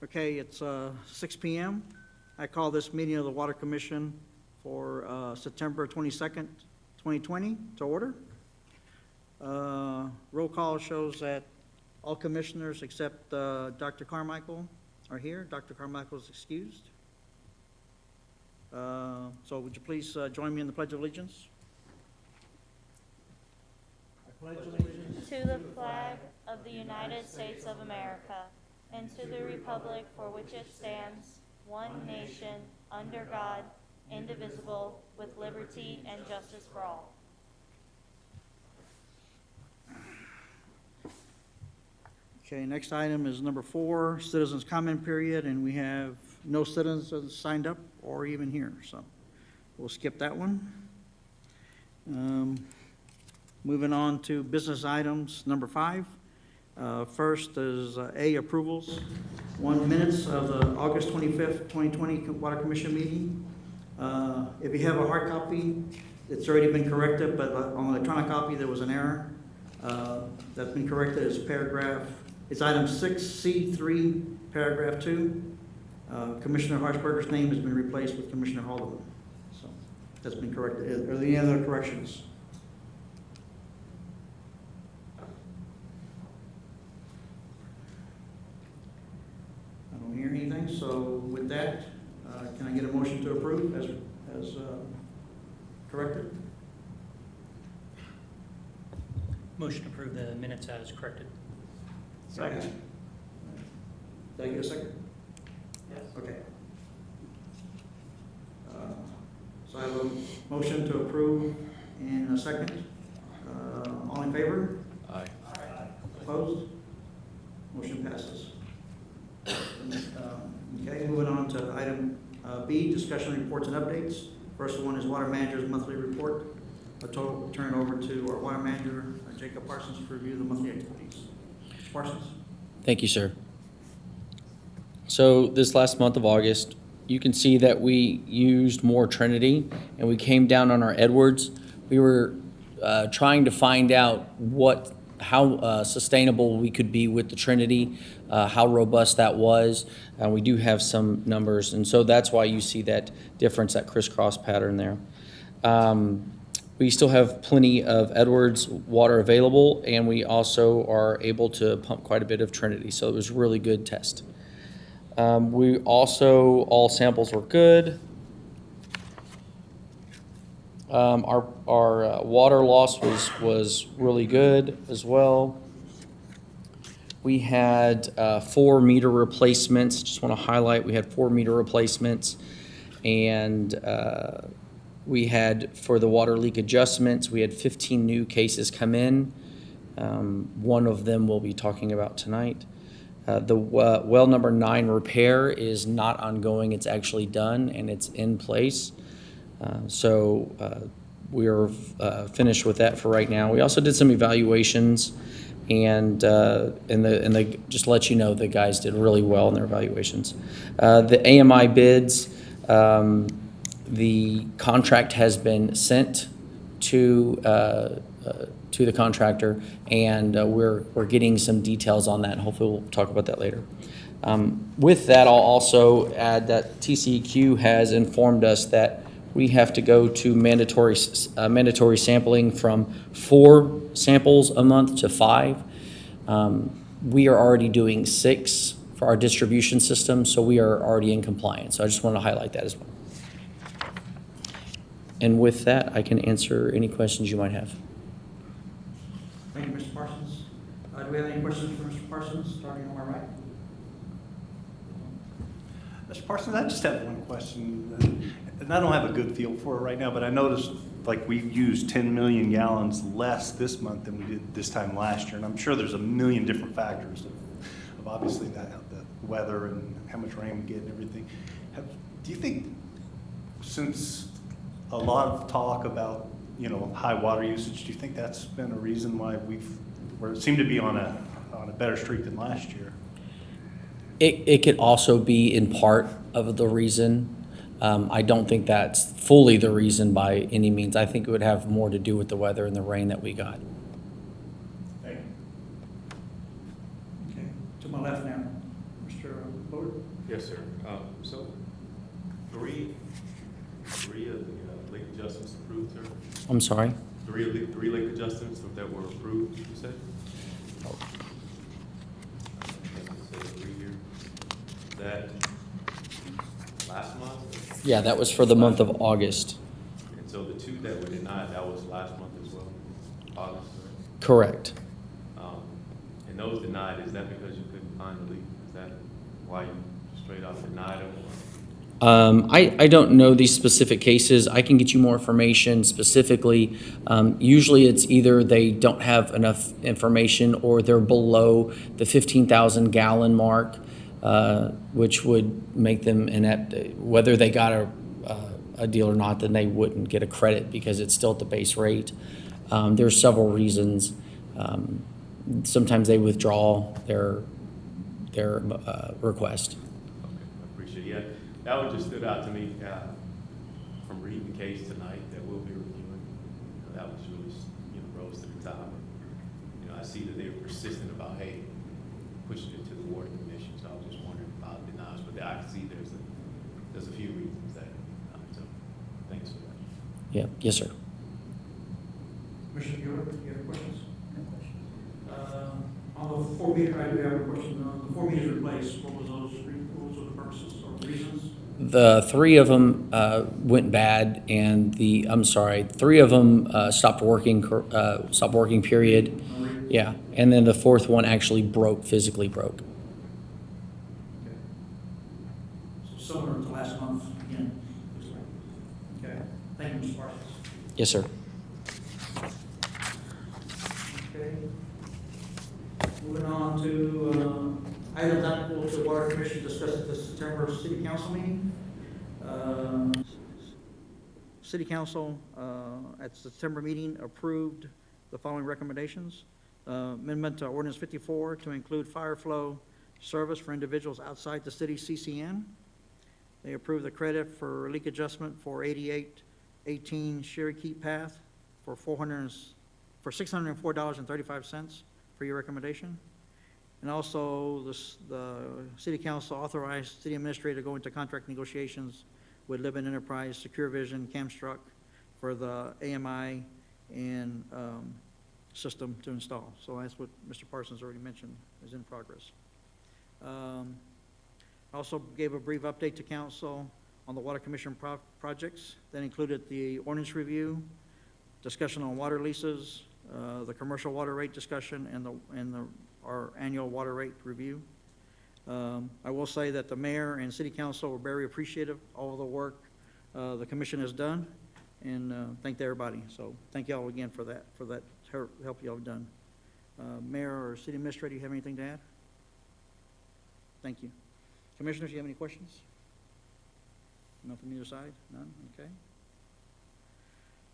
Okay, it's 6 p.m. I call this meeting of the Water Commission for September 22nd, 2020 to order. Roll call shows that all commissioners except Dr. Carmichael are here. Dr. Carmichael is excused. So would you please join me in the Pledge of Allegiance? I pledge allegiance to the flag of the United States of America, and to the republic for which it stands, one nation, under God, indivisible, with liberty and justice for all. Okay, next item is number 4, citizens comment period, and we have no citizens signed up or even here, so we'll skip that one. Moving on to business items, number 5. First is A, approvals. 1 minutes of the August 25th, 2020 Water Commission meeting. If you have a hard copy, it's already been corrected, but on the electronic copy, there was an error. That's been corrected as it's item 6C3, paragraph 2. Commissioner Harshberger's name has been replaced with Commissioner Haldeman. So that's been corrected. Are there any other corrections? I don't hear anything, so with that, can I get a motion to approve as corrected? Motion to approve the minutes as corrected. Second. Did I get a second? Yes. Okay. So I have a motion to approve and a second. All in favor? Aye. Opposed? Motion passes. Okay, moving on to item B, discussion reports and updates. First one is Water Manager's monthly report. I'll turn it over to our Water Manager, Jacob Parsons, to review the monthly activities. Mr. Parsons. Thank you, sir. So this last month of August, you can see that we used more Trinity and we came down on our Edwards. We were trying to find out how sustainable we could be with the Trinity, how robust that was. We do have some numbers, and so that's why you see that difference, that crisscross pattern there. We still have plenty of Edwards water available, and we also are able to pump quite a bit of Trinity, so it was a really good test. We also, all samples were good. Our water loss was really good as well. We had 4 meter replacements. Just want to highlight, we had 4 meter replacements, and we had, for the water leak adjustments, we had 15 new cases come in. One of them we'll be talking about tonight. The well number 9 repair is not ongoing. It's actually done and it's in place. So we are finished with that for right now. We also did some evaluations, and they just to let you know, the guys did really well in their evaluations. The AMI bids, the contract has been sent to the contractor, and we're getting some details on that, and hopefully we'll talk about that later. With that, I'll also add that TCEQ has informed us that we have to go to mandatory sampling from 4 samples a month to 5. We are already doing 6 for our distribution system, so we are already in compliance. So I just want to highlight that as well. And with that, I can answer any questions you might have. Thank you, Mr. Parsons. Do we have any questions for Mr. Parsons, starting on my right? Mr. Parsons, I just have one question, and I don't have a good feel for it right now, but I noticed like we used 10 million gallons less this month than we did this time last year, and I'm sure there's a million different factors of obviously the weather and how much rain we get and everything. Do you think, since a lot of talk about high water usage, do you think that's been a reason why we seem to be on a better streak than last year? It could also be in part of the reason. I don't think that's fully the reason by any means. I think it would have more to do with the weather and the rain that we got. Thank you. Okay, to my left now, Mr. Lord? Yes, sir. So, three of the lake adjustments approved, sir? I'm sorry? Three lake adjustments that were approved, you said? It says three here. That last month? Yeah, that was for the month of August. And so the two that were denied, that was last month as well? August, right? Correct. And those denied, is that because you couldn't find the leak? Is that why you straight up denied them? I don't know these specific cases. I can get you more information specifically. Usually it's either they don't have enough information or they're below the 15,000 gallon mark, which would make them inept. Whether they got a deal or not, then they wouldn't get a credit because it's still at the base rate. There's several reasons. Sometimes they withdraw their request. Okay, I appreciate it. Yeah, that one just stood out to me from reading the case tonight that we'll be reviewing. That was really, rose to the top. I see that they were persistent about, hey, pushing it to the water commission. So I was just wondering about denials, but I can see there's a few reasons that. So thanks for that. Yeah, yes, sir. Commissioner Bueller, you have questions? On the 4 meter, I do have a question. On the 4 meters replaced, what was the purposes or reasons? The three of them went bad, and three of them stopped working. Period. Yeah, and then the fourth one actually physically broke. Okay. So similar to last month, again. Okay. Thank you, Mr. Parsons. Yes, sir. Okay. Moving on to items applicable to the Water Commission discussed at the September City Council meeting. City Council at the September meeting approved the following recommendations. Amendment to Ordinance 54 to include fire flow service for individuals outside the city CCN. They approved the credit for leak adjustment for 8818 Cherokee Path for $604.35 for your recommendation. And also, the City Council authorized City Administrator to go into contract negotiations with Libin Enterprise, Secure Vision, Camstruck for the AMI and system to install. So that's what Mr. Parsons already mentioned is in progress. Also gave a brief update to Council on the Water Commission projects. That included the ordinance review, discussion on water leases, the commercial water rate discussion, and our annual water rate review. I will say that the mayor and city council were very appreciative of all the work the commission has done, and thanked everybody. So thank you all again for that help you all have done. Mayor or city administrator, you have anything to add? Thank you. Commissioners, you have any questions? None from either side? None? Okay.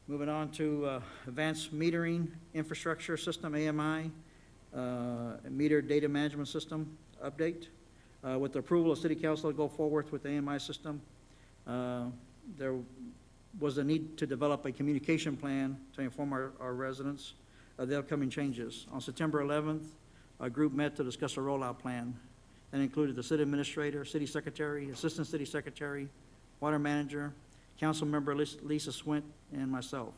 Moving on to Advanced Metering Infrastructure System, AMI, Meter Data Management System update. With the approval of City Council to go forward with the AMI system, there was a need to develop a communication plan to inform our residents of the upcoming changes. On September 11th, a group met to discuss a rollout plan that included the city administrator, city secretary, assistant city secretary, water manager, council member Lisa Swint, and myself.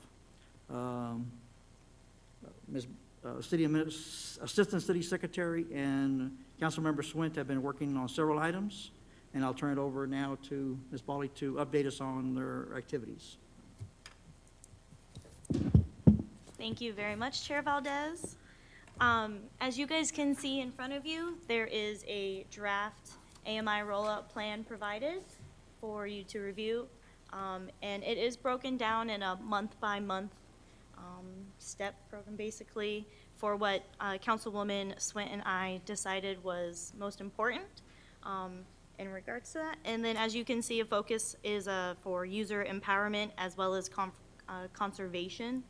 Assistant City Secretary and Councilmember Swint have been working on several items, and I'll turn it over now to Ms. Bali to update us on their activities. Thank you very much, Chair Valdez. As you guys can see in front of you, there is a draft AMI rollout plan provided for you to review. And it is broken down in a month-by-month step program, basically, for what Councilwoman Swint and I decided was most important in regards to that. And then, as you can see, a focus is for user empowerment as well as conservation.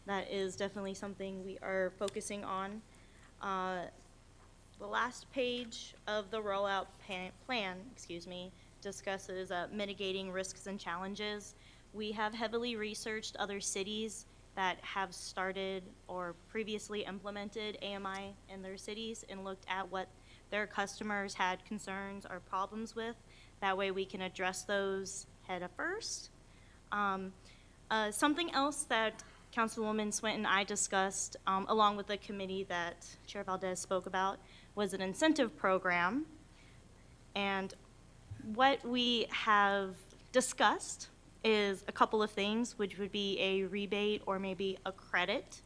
That is definitely something we are focusing on. The last page of the rollout plan, discusses mitigating risks and challenges. We have heavily researched other cities that have started or previously implemented AMI in their cities and looked at what their customers had concerns or problems with. That way we can address those head first. Something else that Councilwoman Swint and I discussed, along with the committee that Chair Valdez spoke about, was an incentive program. And what we have discussed is a couple of things, which would be a rebate or maybe a credit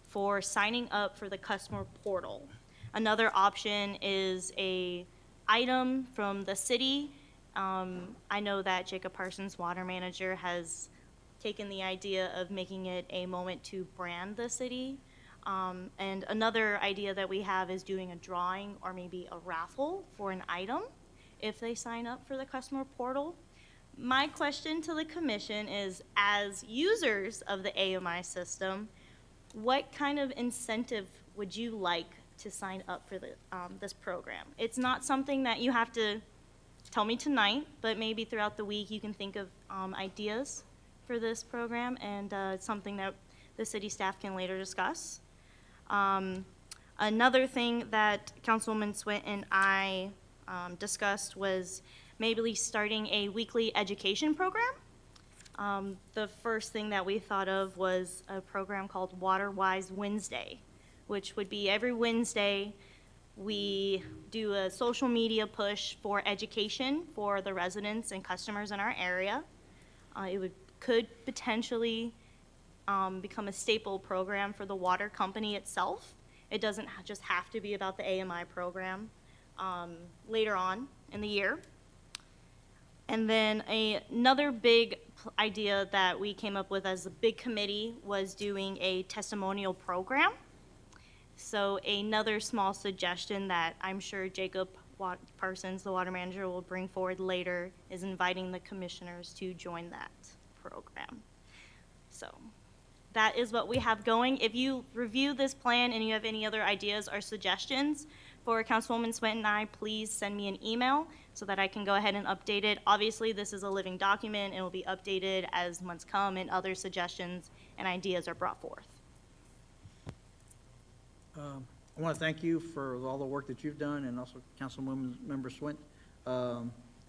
for signing up for the customer portal. Another option is a item from the city. I know that Jacob Parsons, water manager, has taken the idea of making it a moment to brand the city. And another idea that we have is doing a drawing or maybe a raffle for an item if they sign up for the customer portal. My question to the commission is, as users of the AMI system, what kind of incentive would you like to sign up for this program? It's not something that you have to tell me tonight, but maybe throughout the week you can think of ideas for this program, and it's something that the city staff can later discuss. Another thing that Councilwoman Swint and I discussed was maybe starting a weekly education program. The first thing that we thought of was a program called WaterWise Wednesday, which would be every Wednesday we do a social media push for education for the residents and customers in our area. It could potentially become a staple program for the water company itself. It doesn't just have to be about the AMI program later on in the year. And then another big idea that we came up with as a big committee was doing a testimonial program. So another small suggestion that I'm sure Jacob Parsons, the water manager, will bring forward later is inviting the commissioners to join that program. So that is what we have going. If you review this plan and you have any other ideas or suggestions for Councilwoman Swint and I, please send me an email so that I can go ahead and update it. Obviously, this is a living document and will be updated as months come and other suggestions and ideas are brought forth. I want to thank you for all the work that you've done, and also Councilwoman Member Swint.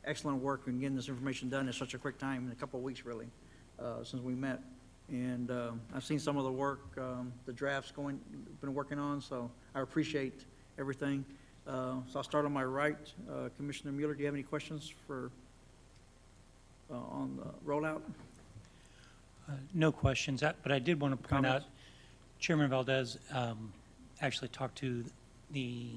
Excellent work in getting this information done in such a quick time, in a couple of weeks, really, since we met. And I've seen some of the work, the drafts been working on, so I appreciate everything. So I'll start on my right. Commissioner Mueller, do you have any questions for on the rollout? No questions, but I did want to point out, Comments? Chairman Valdez actually talked to the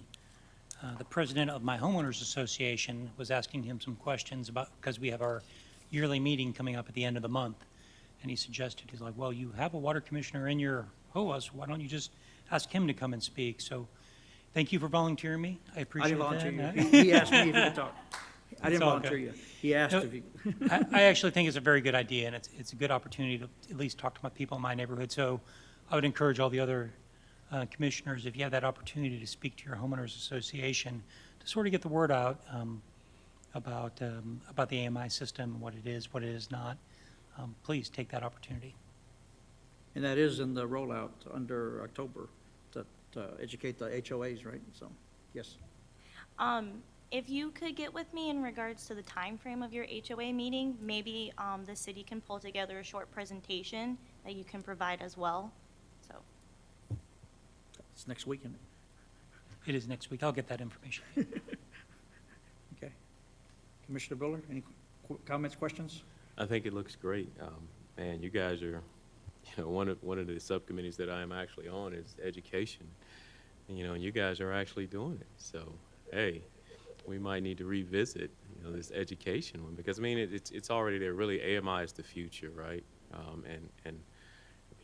president of my homeowners association, was asking him some questions about, because we have our yearly meeting coming up at the end of the month. And he suggested, he's like, well, you have a water commissioner in your HOA, so why don't you just ask him to come and speak? So thank you for volunteering me. I I appreciate didn't that. volunteer you. He asked me if you could talk. I didn't all volunteer good. you. He asked No, if you. I actually think it's a very good idea, and it's a good opportunity to at least talk to my people in my neighborhood. So I would encourage all the other commissioners, if you have that opportunity to speak to your homeowners association, to sort of get the word out about the AMI system, what it is not. Please take that opportunity. And that is in the rollout under October, to educate the HOAs, right? So, yes. If you could get with me in regards to the time frame of your HOA meeting, maybe the city can pull together a short presentation that you can provide as well. So, It's next weekend. It is next week. I'll get that information. Okay. Commissioner Buller, any comments, questions? I think it looks great. Man, you guys are, one of the subcommittees that I am actually on is education. And you guys are actually doing it. So, hey, we might need to revisit, this education one, because I mean, it's already there. Really, AMI is the future, right? And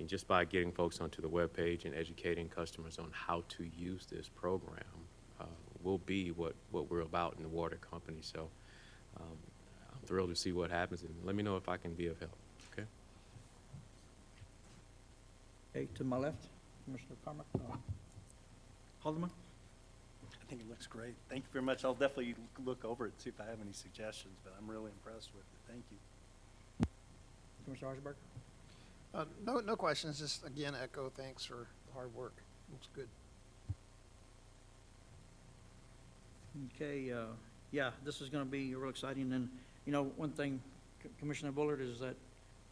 just by getting folks onto the webpage and educating customers on how to use this program will be what we're about in the water company. So I'm thrilled to see what happens, and let me know if I can be of help, okay? Okay, to my left, Commissioner Carmack. Haldeman? I think it looks great. Thank you very much. I'll definitely look over it, see if I have any suggestions, but I'm really impressed with it. Thank you. Commissioner Archibald? No questions, just again echo thanks for the hard work. Looks good. Okay, yeah, this is gonna be real exciting, and, you know, one thing, Commissioner Bullard, is that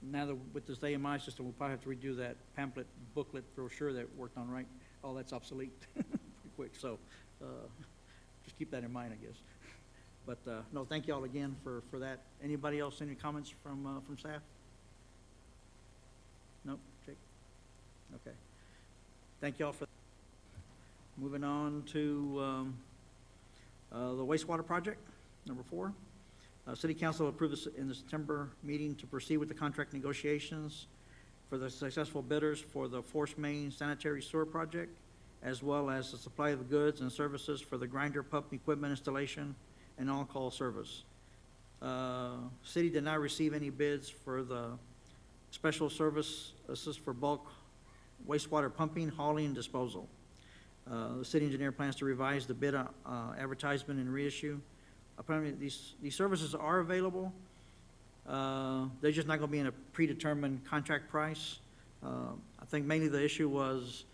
now that with this AMI system, we'll probably have to redo that pamphlet, booklet brochure that we worked on, right? All that's obsolete pretty quick, so, just keep that in mind, I guess. But, no, thank you all again for that. Anybody else, any comments from staff? No, Jake? Okay. Thank you all for, moving on to, the wastewater project, number 4. City Council approved this in the September meeting to proceed with the contract negotiations for the successful bidders for the Force Main Sanitary Sewer Project, as well as the supply of goods and services for the grinder pump equipment installation and on-call service. City did not receive any bids for the special service assist for bulk wastewater pumping, hauling, and disposal. The city engineer plans to revise the bid advertisement and reissue. Apparently, these services are available. They're just not going to be in a predetermined contract price. I think mainly the issue was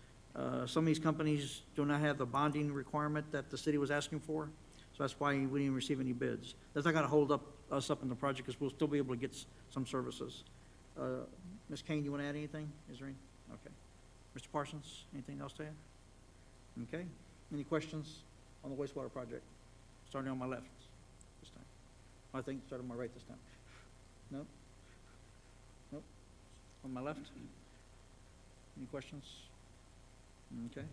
some of these companies do not have the bonding requirement that the city was asking for, so that's why we didn't receive any bids. That's not going to hold us up in the project, because we'll still be able to get some services. Ms. Kane, you want to add anything? Is there any? Okay. Mr. Parsons, anything else to add? Okay. Any questions on the wastewater project? Starting on my left this time. I think starting on my right this time. No? Nope. On my left? Any questions? Okay.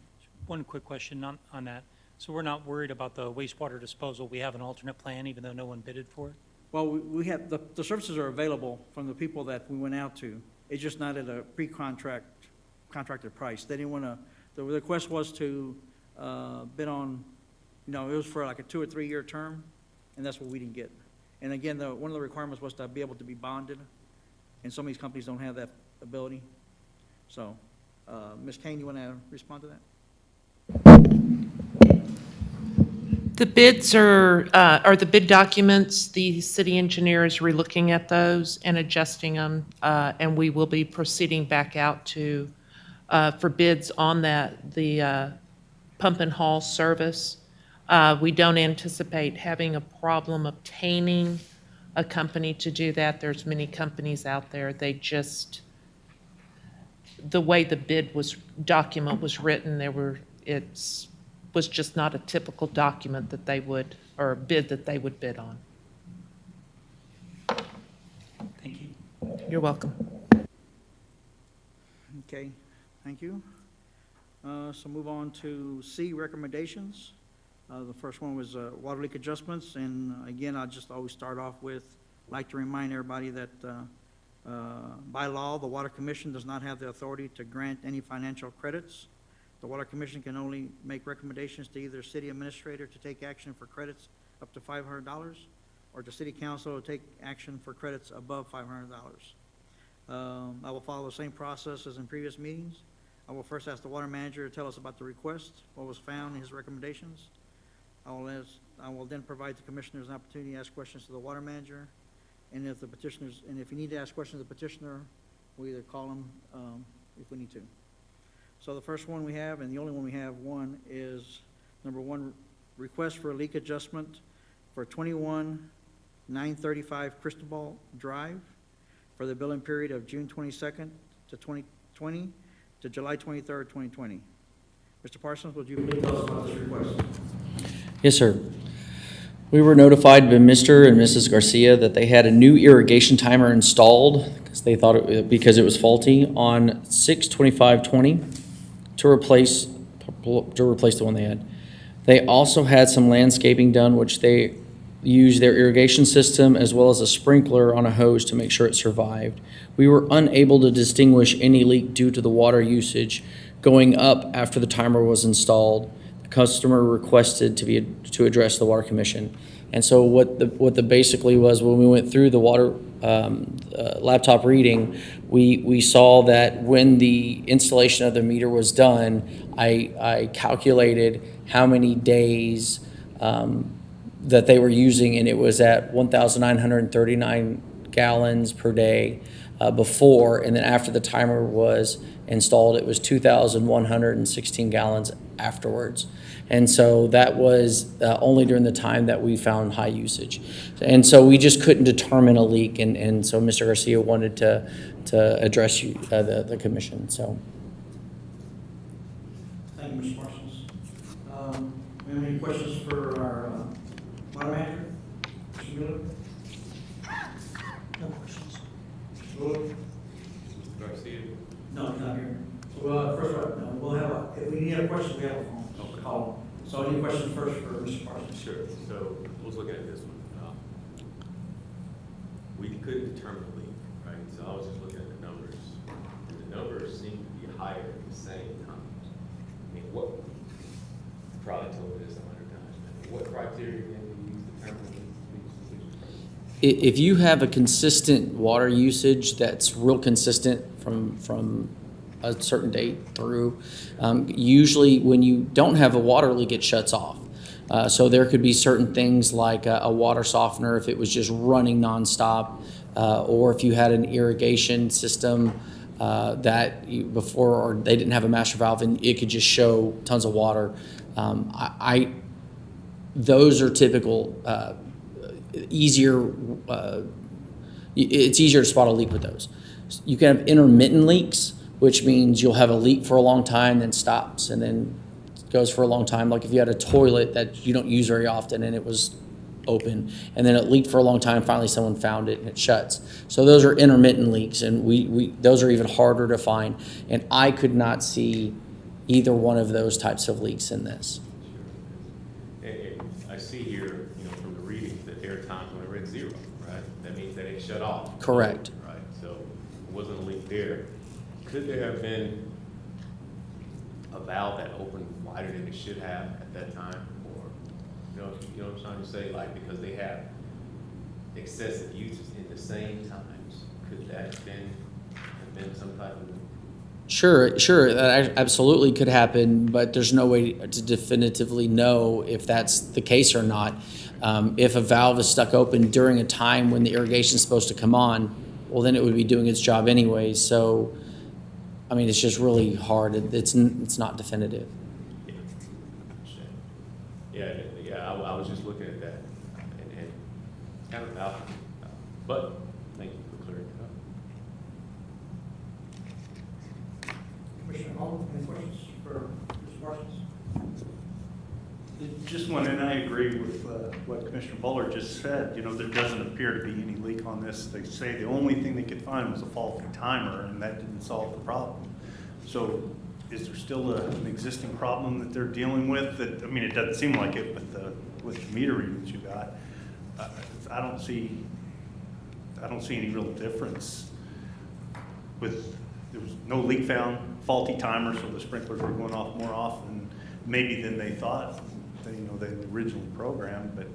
One quick question on that. So we're not worried about the wastewater disposal. We have an alternate plan, even though no one bidded for it? Well, we have, the services are available from the people that we went out to. It's just not at a contracted price. They didn't want to, the request was to bid on, you know, it was for like a 2 or 3 year term, and that's what we didn't get. And again, one of the requirements was to be able to be bonded, and some of these companies don't have that ability. So, Ms. Kane, you want to respond to that? The bids are the bid documents. The city engineer is relooking at those and adjusting them, and we will be proceeding back out to, for bids on the pump and haul service. We don't anticipate having a problem obtaining a company to do that. There's many companies out there. They just, the way the bid document was written, was just not a typical document that they would, or a bid that they would bid on. Thank you. You're welcome. Okay, thank you. So move on to C, recommendations. The first one was water leak adjustments, and again, I just always start off with, like to remind everybody that by law, the Water Commission does not have the authority to grant any financial credits. The Water Commission can only make recommendations to either city administrator to take action for credits up to $500, or to city council to take action for credits above $500. I will follow the same process as in previous meetings. I will first ask the water manager to tell us about the request, what was found in his recommendations. I will then provide the commissioners an opportunity to ask questions to the water manager, and if you need to ask questions of the petitioner, we'll either call them if we need to. So the first one we have, and the only one we have, is number 1, request for a leak adjustment for 21935 Cristobal Drive for the billing period of June 22nd to 2020 to July 23rd, 2020. Mr. Parsons, would you please tell us about this request? Yes, sir. We were notified by Mr. and Mrs. Garcia that they had a new irrigation timer installed because they thought because it was faulty on 6/25/20 to replace the one they had. They also had some landscaping done, which they used their irrigation system as well as a sprinkler on a hose to make sure it survived. We were unable to distinguish any leak due to the water usage going up after the timer was installed. The customer requested to address the Water Commission. And so what the basically was, when we went through the water laptop reading, we saw that when the installation of the meter was done, I calculated how many days that they were using, and it was at 1,939 gallons per day before, and then after the timer was installed, it was 2,116 gallons afterwards. And so that was only during the time that we found high usage. And so we just couldn't determine a leak, and so Mr. Garcia wanted to address you, the commission, so. Thank you, Mr. Parsons. We have any questions for our water manager? Mr. Miller? No questions. Mr. Lewis? Garcia? No, he's not here. So, first, we'll have if we need a question, we have a phone. Okay. Call. So any questions first for Mr. Parsons? Sure, so I was looking at this one. We couldn't determine the leak, right? So I was just looking at the numbers. And the numbers seem to be higher at the same time. I mean, what, you probably told me this 100 times, but what criteria can we use to determine leaks? If you have a consistent water usage that's real consistent from a certain date through, usually when you don't have a water leak, it shuts off. So there could be certain things like a water softener if it was just running nonstop, or if you had an irrigation system that before, or they didn't have a master valve and it could just show tons of water. Those are typical, easier, it's easier to spot a leak with those. You can have intermittent leaks, which means you'll have a leak for a long time, then stops, and then goes for a long time. Like if you had a toilet that you don't use very often and it was open, and then it leaked for a long time, finally someone found it and it shuts. So those are intermittent leaks, and those are even harder to find. And I could not see either one of those types of leaks in this. And I see here, from the readings, that there are times when we're at 0, right? That means that it shut off. Correct. Right, so it wasn't a leak there. Could there have been a valve that opened wider than it should have at that time? Or, you know what I'm trying to say? Like, because they have excessive uses in the same times, could that have been some type of? Sure, that absolutely could happen, but there's no way to definitively know if that's the case or not. If a valve is stuck open during a time when the irrigation is supposed to come on, well, then it would be doing its job anyway. So, I mean, it's just really hard. It's not definitive. Yeah, I was just looking at that and kind of out, but thank you for clearing it up. Commissioner Hall, any questions for Mr. Parsons? Just one, and I agree with what Commissioner Buller just said. There doesn't appear to be any leak on this. They say the only thing they could find was a faulty timer, and that didn't solve the problem. So is there still an existing problem that they're dealing with? I mean, it doesn't seem like it with the meter readings you got. I don't see any real difference there was no leak found, faulty timer, so the sprinklers were going off more often maybe than they thought, they originally programmed, but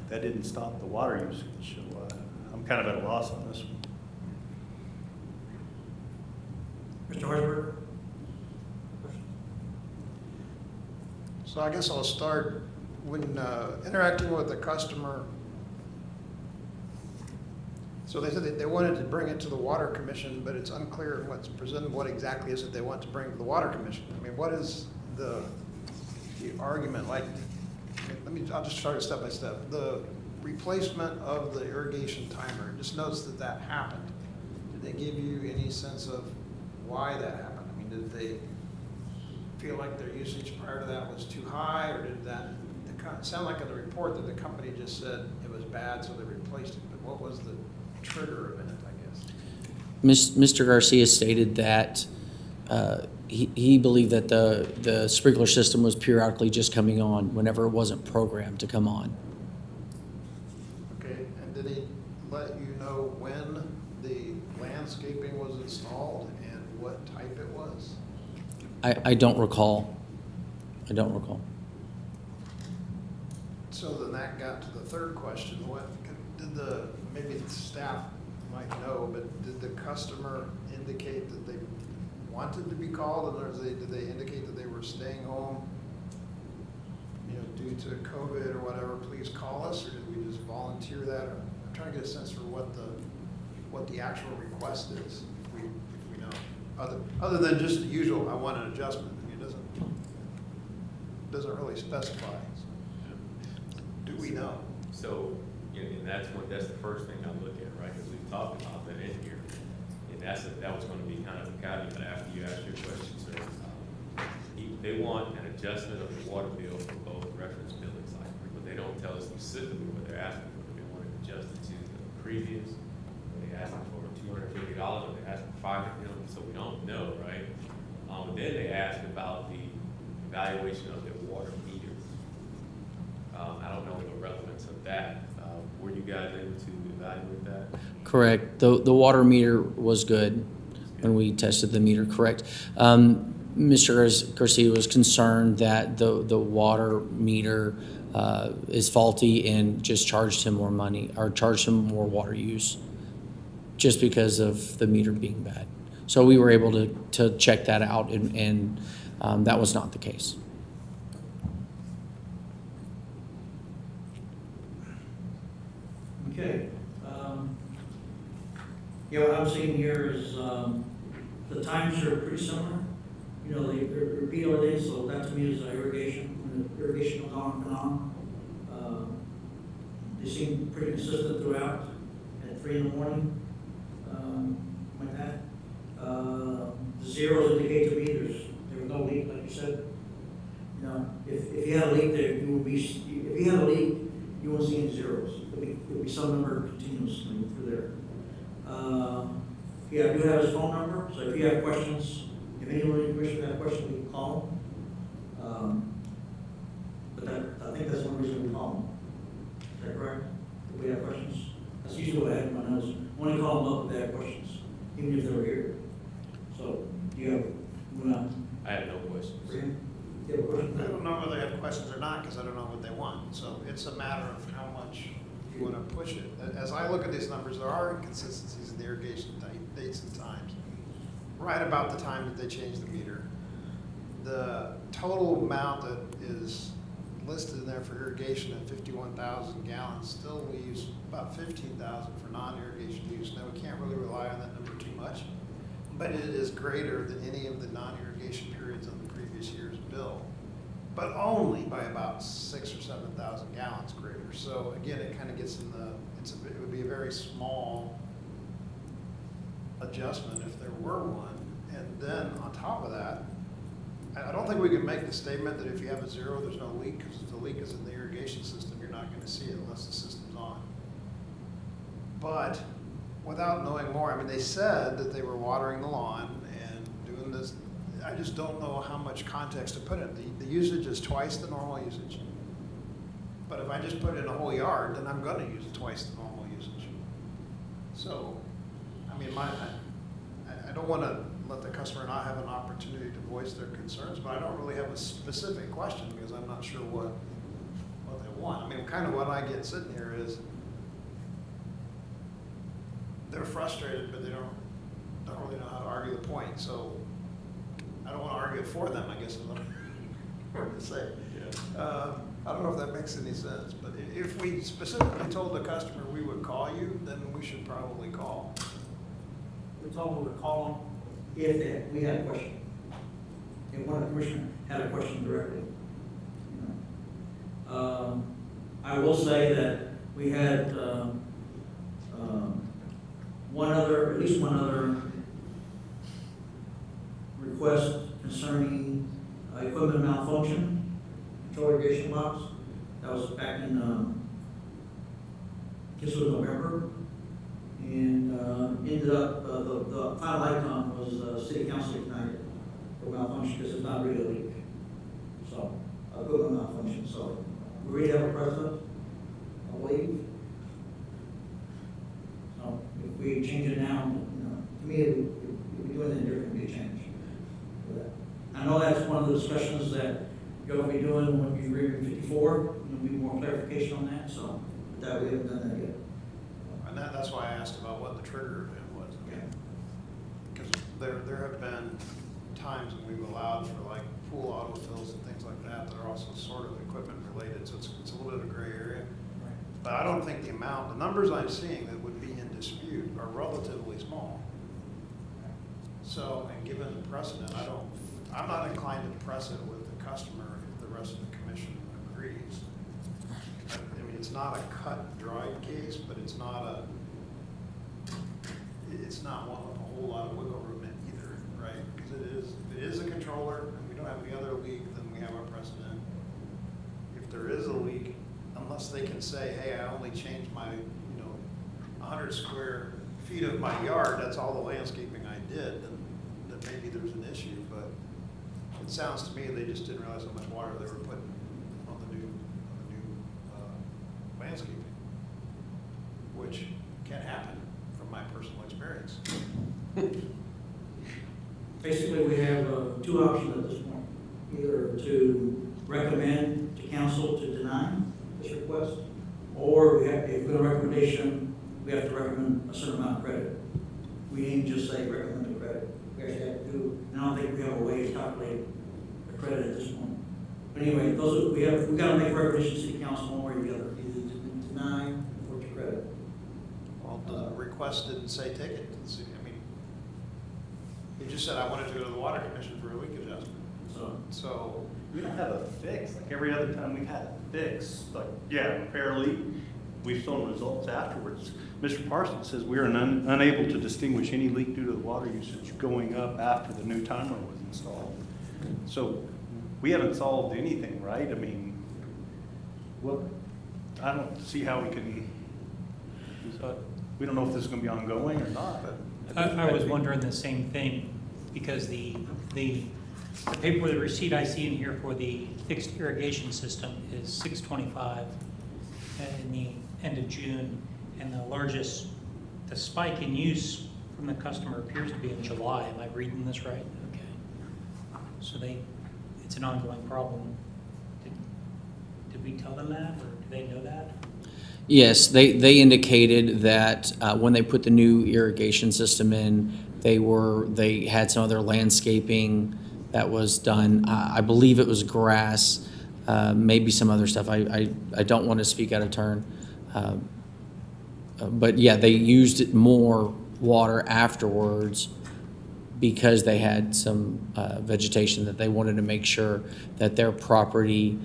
that didn't stop the water usage. So I'm kind of at a loss on this one. Mr. Heisberger? So I guess I'll start when interacting with the customer. So they said that they wanted to bring it to the Water Commission, but it's unclear what's presented, what exactly is it they want to bring to the Water Commission? I mean, what is the argument? Like, I'll just start step by step. The replacement of the irrigation timer, just notice that happened. Did they give you any sense of why that happened? I mean, did they feel like their usage prior to that was too high, or did that sound like in the report that the company just said it was bad, so they replaced it? But what was the trigger event, I guess? Mr. Garcia stated that he believed that the sprinkler system was periodically just coming on whenever it wasn't programmed to come on. Okay, and did he let you know when the landscaping was installed and what type it was? I don't recall. I don't recall. So then that got to the third question. What did maybe the staff might know, but did the customer indicate that they wanted to be called, or did they indicate that they were staying home, due to COVID or whatever? Please call us, or did we just volunteer that? I'm trying to get a sense for what the actual request is, if we know. other than just the usual, I want an adjustment. I mean, it doesn't really specify. Do we know? So, and that's the first thing I look at, right, because we've talked about that in here. And that was gonna be kind of a caveat after you asked your question, sir. They want an adjustment of the water bill for both reference billing cycles, but they don't tell us specifically what they're asking for. They want it adjusted to the previous, or they asking for $250, or they asking for $500, so we don't know, right? Then they ask about the evaluation of their water meter. I don't know the relevance of that. Were you guys able to evaluate that? Correct. The water meter was good when we tested the meter, correct. Mr. Garcia was concerned that the water meter is faulty and just charged him more money, or charged him more water use, just because of the meter being bad. So we were able to check that out, and that was not the case. Okay. Yeah, what I'm seeing here is, the times are pretty similar. You know, they repeat everything, so that to me is irrigation, when the irrigation goes on and on. They seem pretty consistent throughout, at 3 in the morning, like that. The zeros indicate to me there was no leak, like you said. You know, if you had a leak there, you would be, if you had a leak, you won't see any zeros. It would be some number continuously through there. Yeah, I do have his phone number, so if you have questions, if anyone in the commission has questions, we can call him. But I think that's one reason we call him. Is that correct? If we have questions? That's usually what I have in my notes. Only call them up if they have questions, even if they were here. So, do you have, I have no questions. do you have a question? I don't know whether they have questions or not, because I don't know what they want. So it's a matter of how much you want to push it. As I look at these numbers, there are inconsistencies in the irrigation dates and times. Right about the time that they changed the meter. The total amount that is listed in there for irrigation at 51,000 gallons, still we use about 15,000 for non-irrigation use. Now, we can't really rely on that number too much, but it is greater than any of the non-irrigation periods on the previous year's bill, but only by about 6,000 or 7,000 gallons greater. So again, it kind of gets in the, it would be a very small adjustment if there were one. And then on top of that, I don't think we can make the statement that if you have a zero, there's no leak, because if the leak is in the irrigation system, you're not going to see it unless the system's on. But without knowing more, I mean, they said that they were watering the lawn and doing this. I just don't know how much context to put in. The usage is twice the normal usage. But if I just put it in a whole yard, then I'm going to use twice the normal usage. So, I mean, I don't want to let the customer not have an opportunity to voice their concerns, but I don't really have a specific question because I'm not sure what they want. I mean, kind of what I get sitting here is they're frustrated, but they don't really know how to argue the point. So I don't want to argue it for them, I guess is what I'm trying to say. Yeah. I don't know if that makes any sense, but if we specifically told the customer we would call you, then we should probably call. We told them to call them if we had a question. If one of the commissioners had a question directly. I will say that we had at least one other request concerning equipment malfunction, control irrigation box. That was back in, this was November. And ended up, the final outcome was City Council ignited for malfunction because it's not really a leak. So, equipment malfunction. So, we really have a precedent, I believe. So, if we change it now, to me, if we do anything different, it'd be a change. I know that's one of the discussions that you're going to be doing when you read 54. There'll be more clarification on that. So, but that we haven't done that yet. And that's why I asked about what the trigger event was. Because there have been times when we've allowed for like pool autofills and things like that are also sort of equipment related, so it's a little bit of a gray area. Right. But I don't think the numbers I'm seeing that would be in dispute are relatively small. So, and given the precedent, I'm not inclined to press it with the customer if the rest of the commission agrees. I mean, it's not a cut and dried case, but it's not one with a whole lot of wiggle room in either, right? Because if it is a controller and we don't have any other leak, then we have our precedent. If there is a leak, unless they can say, hey, I only changed my, 100 square feet of my yard, that's all the landscaping I did, then maybe there's an issue, but it sounds to me they just didn't realize how much water they were putting on the new landscaping, which can happen from my personal experience. Basically, we have two options at this point. Either to recommend to council to deny this request, or if we have a recommendation, we have to recommend a certain amount of credit. We ain't just say recommend the credit. We actually have to do, and I don't think we have a way to calculate the credit at this point. But anyway, we got to make recommendations to the council one way or the other, either to deny or to credit. Well, the request didn't say take it to the city. I mean, it just said I wanted to go to the water commission for a leak adjustment. So We don't have a fix, like every other time we've had a fix, like, yeah, repair leak, we've shown results afterwards. Mr. Parsons says we are unable to distinguish any leak due to the water usage going up after the new timer was installed. So we haven't solved anything, right? I mean, I don't see how we can, we don't know if this is gonna be ongoing or not, but. I was wondering the same thing, because the paper, the receipt I see in here for the fixed irrigation system is 625 in the end of June, and the spike in use from the customer appears to be in July. Am I reading this right? Okay. So it's an ongoing problem. Did we tell them that, or do they know that? Yes, they indicated that when they put the new irrigation system in, they had some other landscaping that was done. I believe it was grass, maybe some other stuff. I don't want to speak out of turn. But yeah, they used more water afterwards because they had some vegetation that they wanted to make sure that their property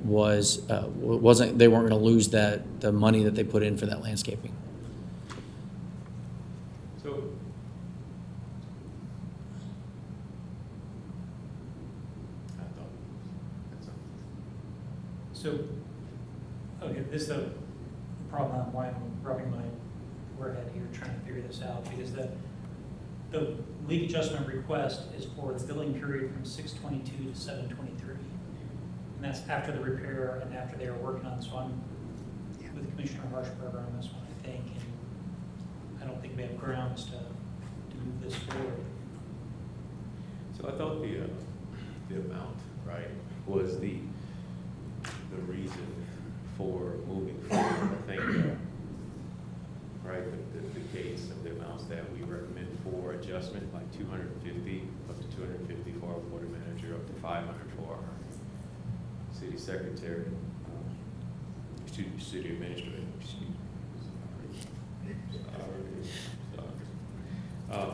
wasn't, they weren't going to lose the money that they put in for that landscaping. So, I thought, So, okay, this is the problem, why I'm rubbing my forehead here trying to figure this out, because the leak adjustment request is for the billing period from 6/22 to 7/23. And that's after the repair and after they were working on, so I'm with Commissioner Harshbarger on this one, I think, and I don't think we have grounds to move this forward. So I thought the amount, right, was the reason for moving forward. I think, right, the case of the amounts that we recommend for adjustment, like 250, up to 250 for our water manager, up to 500 for our city secretary, city administrator, sorry.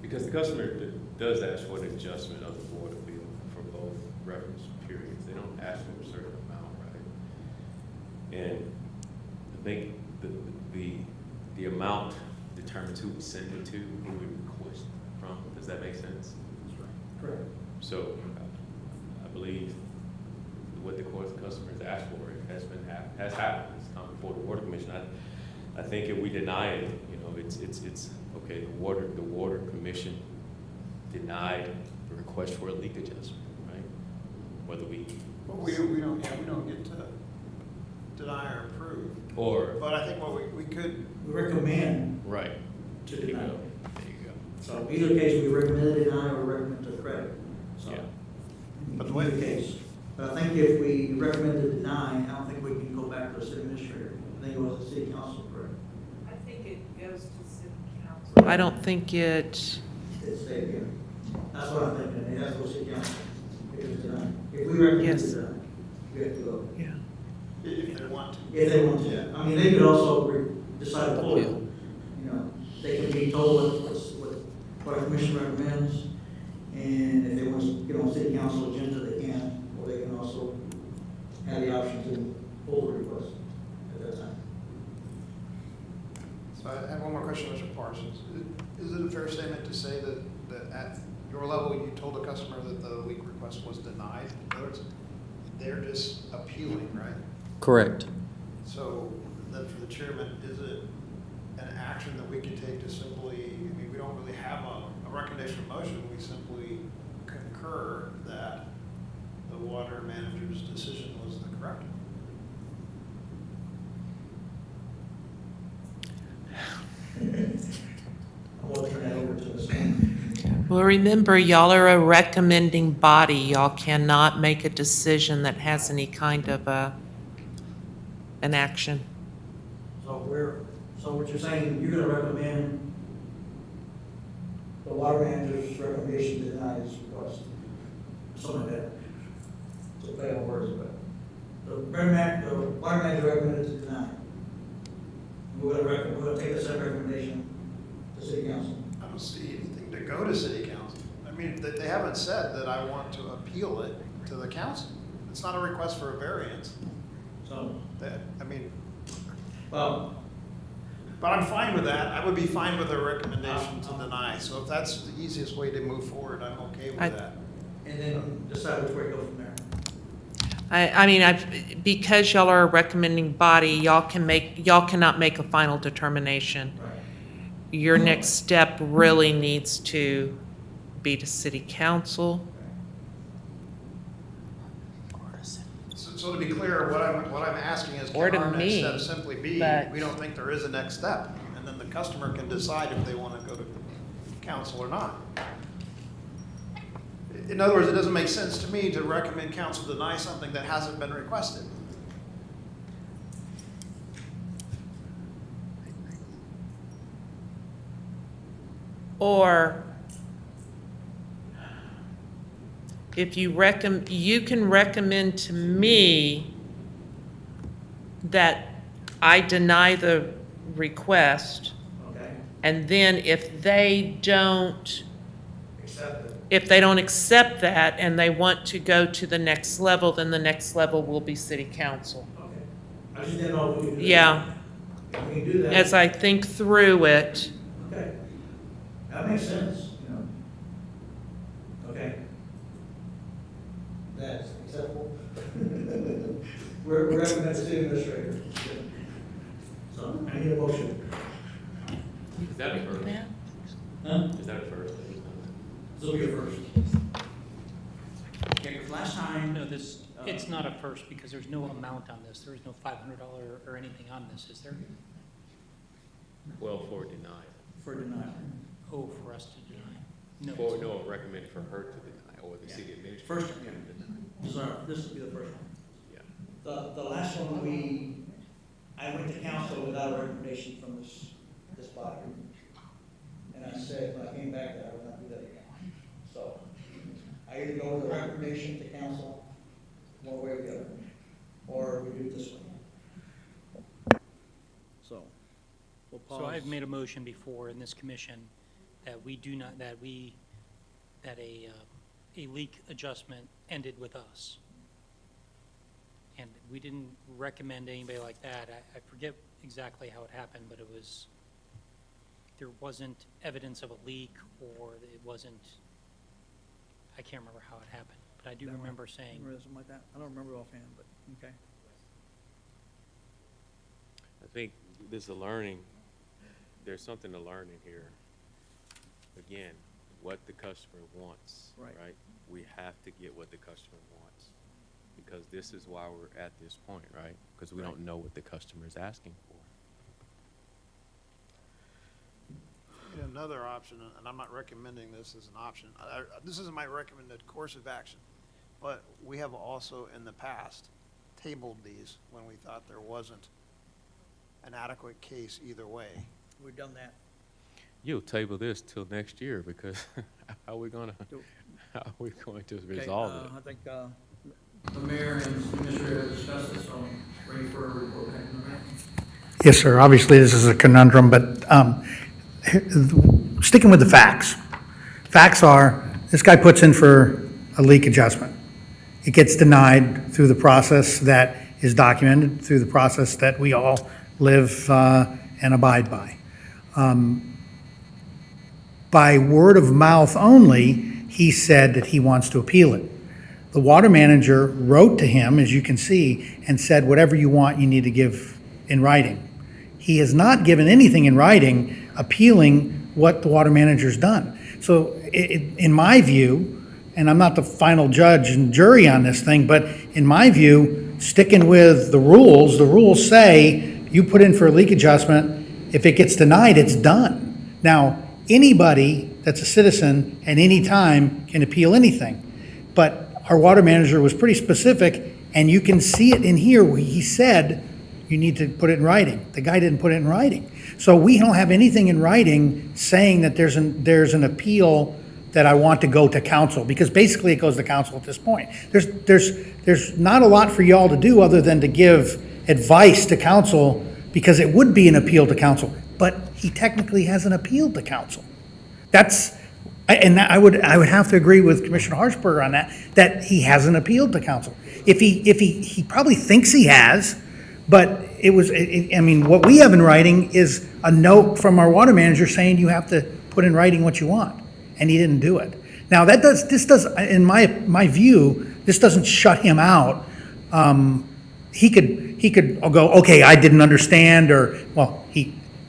Because the customer does ask for an adjustment of the water bill for both reference periods. They don't ask for a certain amount, right? And I think the amount determines who we send it to, who we request from. Does that make sense? Correct. So I believe what the customer has asked for has happened. It's come before the water commission. I think if we deny it, it's okay. The water commission denied the request for a leak adjustment, right? Whether we don't get to deny or approve. But I think what we could, We recommend right to there you deny. go. There you go. So either case, we recommend to deny or recommend to credit. So, Yeah. But either case. But I think if we recommend to deny, I don't think we can go back to the city administrator. I think it was the city council, correct? I think it goes to city council. I don't think it, It's stayed here. That's what I'm thinking. It has to go to city council. If it's denied. If we recommend Yes. to deny, we have to go. yeah. if they want to. If they want to. I mean, they could also decide to pull it. Appeal. They can be told what at your level, you told the customer that the leak request was denied. In other words, they're just appealing, right? Correct. So then for the chairman, is it an action that we can take to simply, I mean, we don't really have a recommendation of motion, we simply concur that the water manager's decision was the correct one? I'll turn that over to Ms. Kane. Well, remember, y'all are a recommending body. Y'all cannot make a decision that has any kind of an action. So what you're saying, you're gonna recommend the water manager's recommendation to deny this request? Something like that. It's a play on words, but the water manager recommended to deny. We're gonna take the same recommendation to city council. I don't see anything to go to city council. I mean, they haven't said that I want to appeal it to the council. It's not a request for a variance. So, That, I mean, well, but I'm fine with that. I would be fine with a recommendation to deny. So if that's the easiest way to move forward, I'm okay with that. and then decide which way to go from there. I mean, because y'all are a recommending body, y'all cannot make a final determination. Right. Your next step really needs to be to city council. So to be clear, what I'm asking is, Or can to our next me, step simply be, but- we don't think there is a next step, and then the customer can decide if they want to go to council or not. In other words, it doesn't make sense to me to recommend council deny something that hasn't been requested. Or if you can recommend to me that I deny the request, Okay, and then if they don't accept it. that and they want to go to the next level, then the next level will be city council. Okay. I just didn't know if we could do that. Yeah, If we can do that. as I think through it, Okay. That makes sense, you know. Okay. That's acceptable. We're recommending the city administrator. So I need a motion. Is that a first? Huh? Is that a first? This will be a first. Okay, 'cause last time. No, it's not a first because there's no amount on this. There is no $500 or anything on this, is there? Well, for denial. For denial. Oh, for us to deny? No. For, no, recommended for her to deny, or the city administrator. First, to yeah. deny. So this will be the first one. Yeah. The last one, I went to council without a recommendation from this body. And I said, when I came back, that I would not do that again. So I either go with a recommendation to council, one way or the other, or we do it this way. So, we'll pause. So I've made a motion before in this commission that we do not, that a leak adjustment ended with us. And we didn't recommend anybody like that. I forget exactly how it happened, but there wasn't evidence of a leak, or it wasn't, I can't remember how it happened, but I do remember saying, Remember something like that? I don't remember offhand, but, okay. I think this is a learning, there's something to learn in here. Again, what the customer wants, Right. right? We have to get what the customer wants, because this is why we're at this point, right? Because we don't know what the customer is asking for. Another option, and I'm not recommending this as an option, this isn't my recommended course of action, but we have also in the past tabled these when we thought there wasn't an adequate case either way. We've done that. You'll table this till next year, because how are we going to resolve it? I think, the mayor and the administrator have discussed this, so ready for a report back from the mayor. Yes, sir. Obviously, this is a conundrum, but sticking with the facts. Facts are, this guy puts in for a leak adjustment. It gets denied through the process that is documented, through the process that we all live and abide by. by word of mouth only, he said that he wants to appeal it. The water manager wrote to him, as you can see, and said, whatever you want, you need to give in writing. He has not given anything in writing appealing what the water manager's done. So in my view, and I'm not the final judge and jury on this thing, but in my view, sticking with the rules say you put in for a leak adjustment, if it gets denied, it's done. Now, anybody that's a citizen at any time can appeal anything. But our water manager was pretty specific, and you can see it in here where he said, you need to put it in writing. The guy didn't put it in writing. So we don't have anything in writing saying that there's an appeal that I want to go to council, because basically it goes to council at this point. There's not a lot for y'all to do other than to give advice to council, because it would be an appeal to council, but he technically hasn't appealed to council. I would have to agree with Commissioner Harshberger on that he hasn't appealed to council. If he probably thinks he has, but what we have in writing is a note from our water manager saying you have to put in writing what you want, and he didn't do it. Now, this does, in my view, this doesn't shut him out. He could go, okay, I didn't understand, or, well,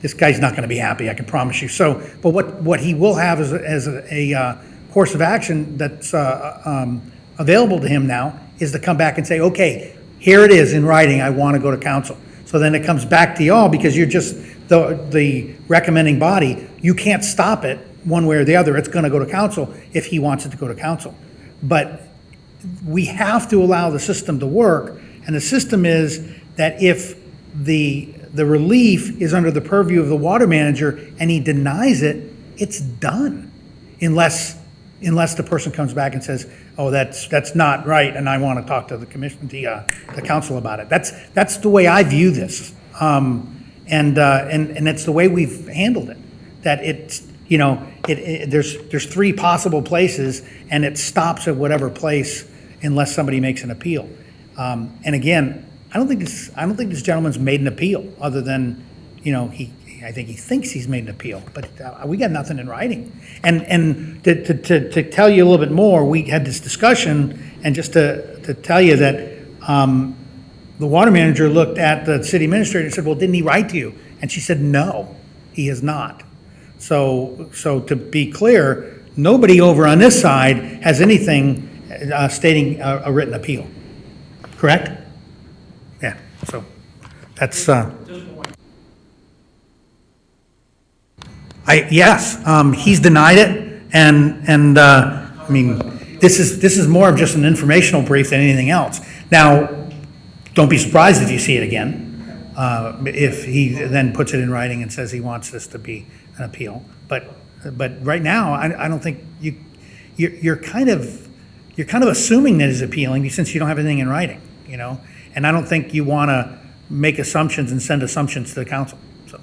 this guy's not gonna be happy, I can promise you. So, but what he will have as a course of action that's available to him now is to come back and say, okay, here it is in writing, I wanna go to council. So then it comes back to y'all, because you're just the recommending body. You can't stop it one way or the other. It's gonna go to council if he wants it to go to council. But we have to allow the system to work, and the system is that if the relief is under the purview of the water manager and he denies it, it's done. Unless the person comes back and says, oh, that's not right, and I want to talk to the commission, the council about it. That's the way I view this. And it's the way we've handled it. That it's, there's three possible places, and it stops at whatever place unless somebody makes an appeal. And again, I don't think this gentleman's made an appeal, other than, I think he thinks he's made an appeal, but we got nothing in writing. And to tell you a little bit more, we had this discussion, and just to tell you that the water manager looked at the city administrator and said, well, didn't he write to you? And she said, no, he has not. So to be clear, nobody over on this side has anything stating a written appeal, correct? Yeah, so that's, yes, he's denied it, and this is more of just an informational brief than anything else. Now, don't be surprised if you see it again, if he then puts it in writing and says he wants this to be an appeal. But right now, I don't think you're kind of assuming that he's appealing, since you don't have anything in writing, and I don't think you want to make assumptions and send assumptions to the council, so.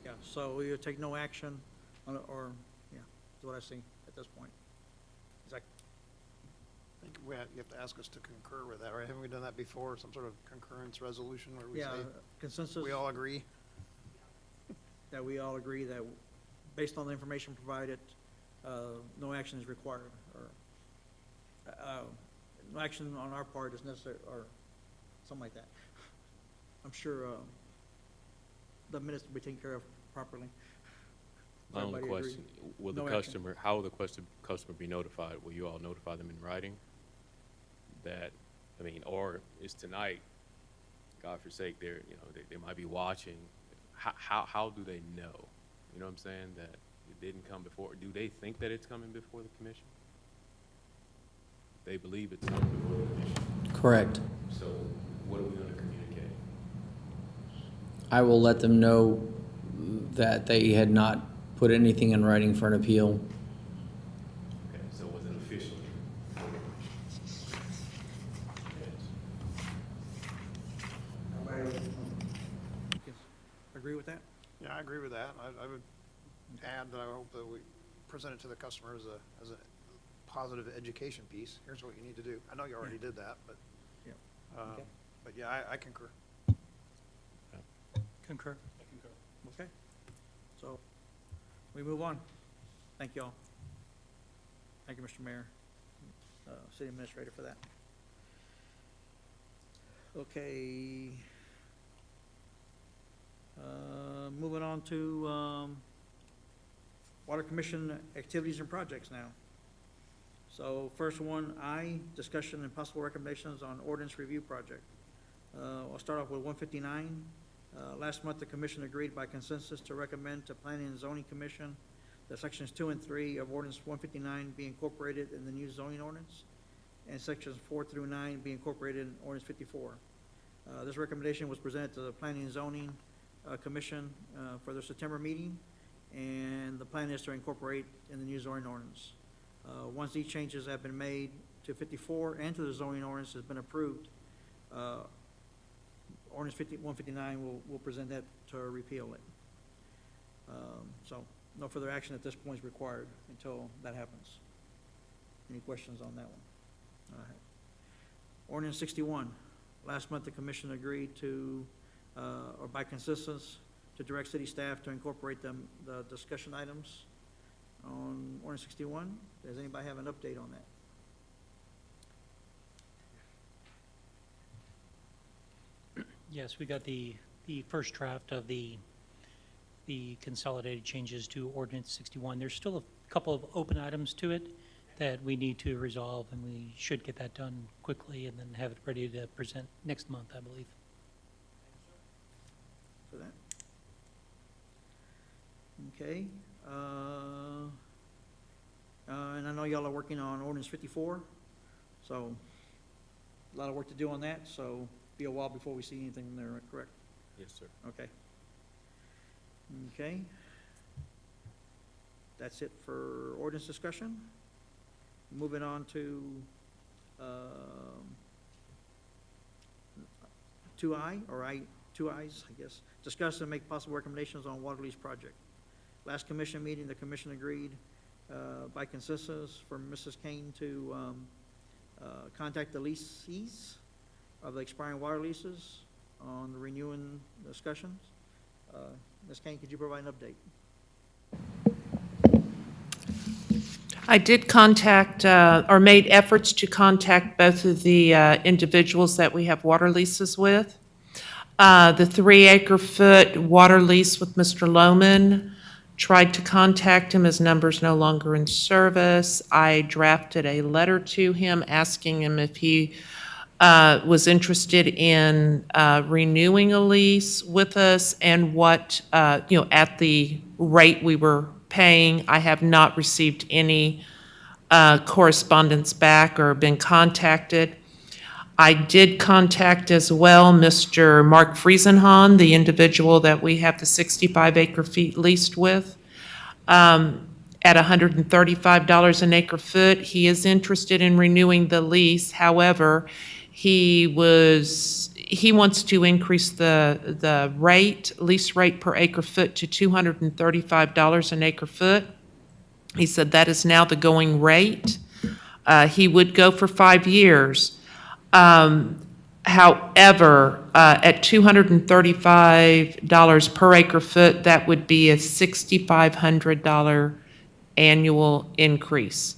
Yeah, so you take no action on it, or, yeah, is what I see at this point. Is that, I think you have to ask us to concur with that, right? Haven't we done that before, some sort of concurrence resolution where we yeah, say consensus? we all agree? That we all agree that, based on the information provided, no action is required, or no action on our part is necessary, or something like that. I'm sure the minutes will be taken care of properly. My only Everybody agree? question, will the No action. customer, how will the customer be notified? Will you all notify them in writing? Or is tonight, God forsake, they might be watching. How do they know? You know what I'm saying? That it didn't come before. Do they think that it's coming before the commission? They believe it's coming before the commission. Correct. So what are we going to communicate? I will let them know that they had not put anything in writing for an appeal. Okay, so was it officially? Agree with that? Yeah, I agree with that. I would add that I hope that we present it to the customer as a positive education piece. Here's what you need to do. I know you already did that, but, Yeah. um, but yeah, I concur. Concur. Okay. So, we move on. Thank you all. Thank you, Mr. Mayor, City Administrator, for that. Okay. Moving on to Water Commission activities and projects now. So first one, discussion and possible recommendations on ordinance review project. I'll start off with 159. Last month, the commission agreed by consensus to recommend to Planning and Zoning Commission that sections 2 and 3 of ordinance 159 be incorporated in the new zoning ordinance, and sections 4 through 9 be incorporated in ordinance 54. This recommendation was presented to the Planning and Zoning Commission for their September meeting, and the plan is to incorporate in the new zoning ordinance. Once these changes have been made to 54 and to the zoning ordinance has been approved, ordinance 159 will present that to repeal it. So no further action at this point is required until that happens. Any questions on that one? All right. Ordinance 61. Last month, the commission agreed to, or by consensus, to direct city staff to incorporate the discussion items on ordinance 61. Does anybody have an update on that? Yes, we got the first draft of the consolidated changes to ordinance 61. There's still a couple of open items to it that we need to resolve, and we should get that done quickly and then have it ready to present next month, I believe. For that? Okay. And I know y'all are working on ordinance 54, so a lot of work to do on that, so be a while before we see anything there, correct? Yes, sir. Okay. Okay. That's it for ordinance discussion. Moving on to 2I, or 2Is, I guess. Discuss and make possible recommendations on water lease project. Last commission meeting, the commission agreed by consensus for Mrs. Kane to contact the leasees of the expiring water leases on the renewing discussions. Ms. Kane, could you provide an update? I did contact, or made efforts to contact both of the individuals that we have water leases with. The 3 acre-foot water lease with Mr. Lohman, tried to contact him. His number's no longer in service. I drafted a letter to him asking him if he was interested in renewing a lease with us and what, at the rate we were paying. I have not received any correspondence back or been contacted. I did contact as well Mr. Mark Friesenhahn, the individual that we have the 65 acre-feet leased with, at $135 an acre-foot. He is interested in renewing the lease. However, he wants to increase the lease rate per acre-foot to $235 an acre-foot. He said that is now the going rate. He would go for 5 years. However, at $235 per acre-foot, that would be a $6,500 annual increase.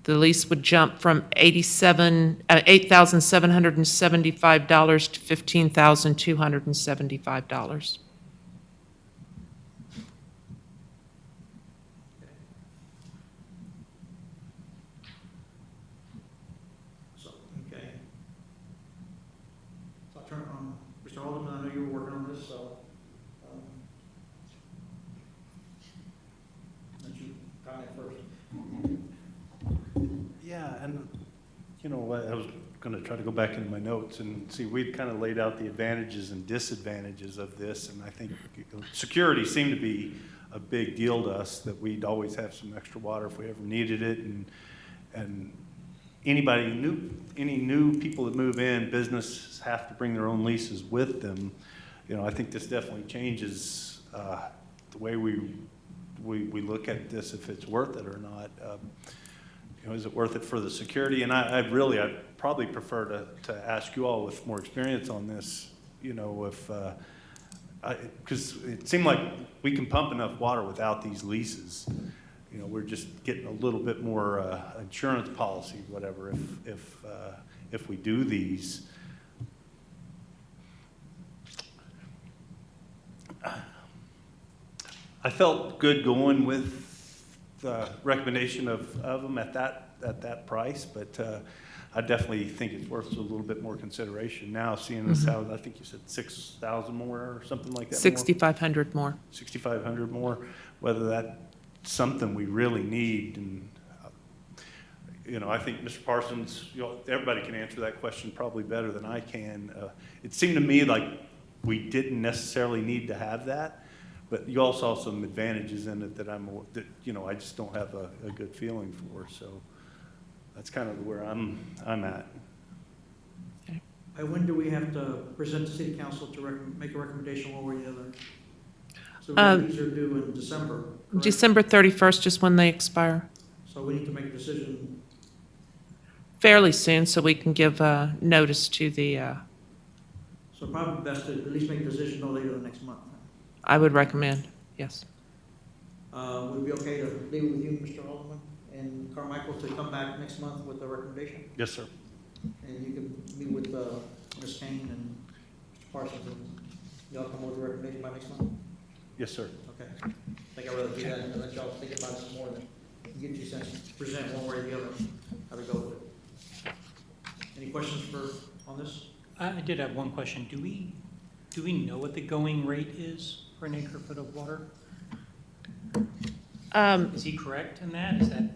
The lease would jump from $8,775 to $15,275. So, okay. So I'll turn it on, Mr. Alderman, I know you were working on this, so, let you comment first. Yeah, and, I was going to try to go back into my notes and see, we've kind of laid out the advantages and disadvantages of this, and I think security seemed to be a big deal to us, that we'd always have some extra water if we ever needed it, and any new people that move in, businesses have to bring their own leases with them. I think this definitely changes the way we look at this, if it's worth it or not. Is it worth it for the security? And I'd probably prefer to ask you all with more experience on this, if because it seemed like we can pump enough water without these leases. You know, we're just getting a little bit more insurance policy, whatever, if we do these. I felt good going with the recommendation of them at that price, but I definitely think it's worth a little bit more consideration now, seeing as how, I think you said 6,000 more or something like that. 6,500 more. 6,500 more, whether that's something we really need. And, you know, I think Mr. Parsons, you know, everybody can answer that question probably better than I can. It seemed to me like we didn't necessarily need to have that, but you all saw some advantages in it that you know, I just don't have a good feeling for. So that's kind of where I'm at. When do we have to present to city council to make a recommendation one way or the other? So these are due in December, correct? December 31st is when they expire. So we need to make a decision. Fairly soon, so we can give notice to the, So probably best to at least make a decision no later than next month. I would recommend, yes. Would it be okay to leave it with you, Mr. Alderman, and Carmichael to come back next month with a recommendation? Yes, sir. And you can meet with Ms. Kane and Mr. Parsons, and y'all come with a recommendation by next month? Yes, sir. Okay. I think I'd rather do that and let y'all think about it some more than get you sense, present one way or the other, how to go with it. Any questions on this? I did have one question. Do we know what the going rate is for an acre foot of water? Is he correct in that? Is that?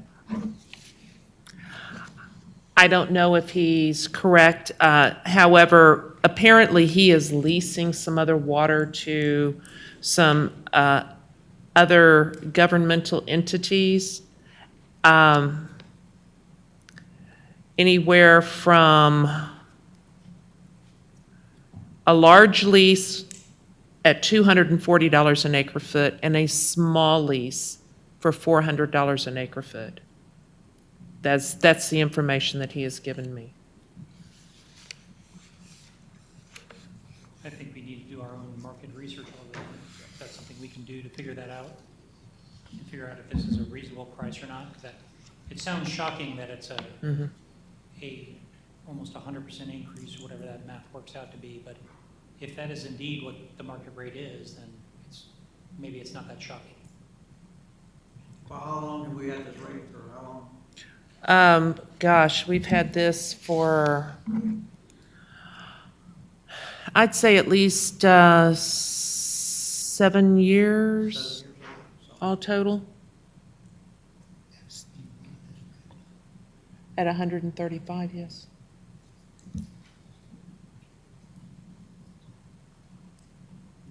I don't know if he's correct. However, apparently he is leasing some other water to some other governmental entities. Anywhere from a large lease at $240 an acre foot and a small lease for $400 an acre foot. That's the information that he has given me. I think we need to do our own market research on that. If that's something we can do to figure that out and figure out if this is a reasonable price or not. 'Cause it sounds shocking that it's almost 100% increase, or whatever that math works out to be. But if that is indeed what the market rate is, then maybe it's not that shocking. Well, how long have we had this rate, or how long? Gosh, we've had this for, I'd say at least 7 years, all total. At 135, yes.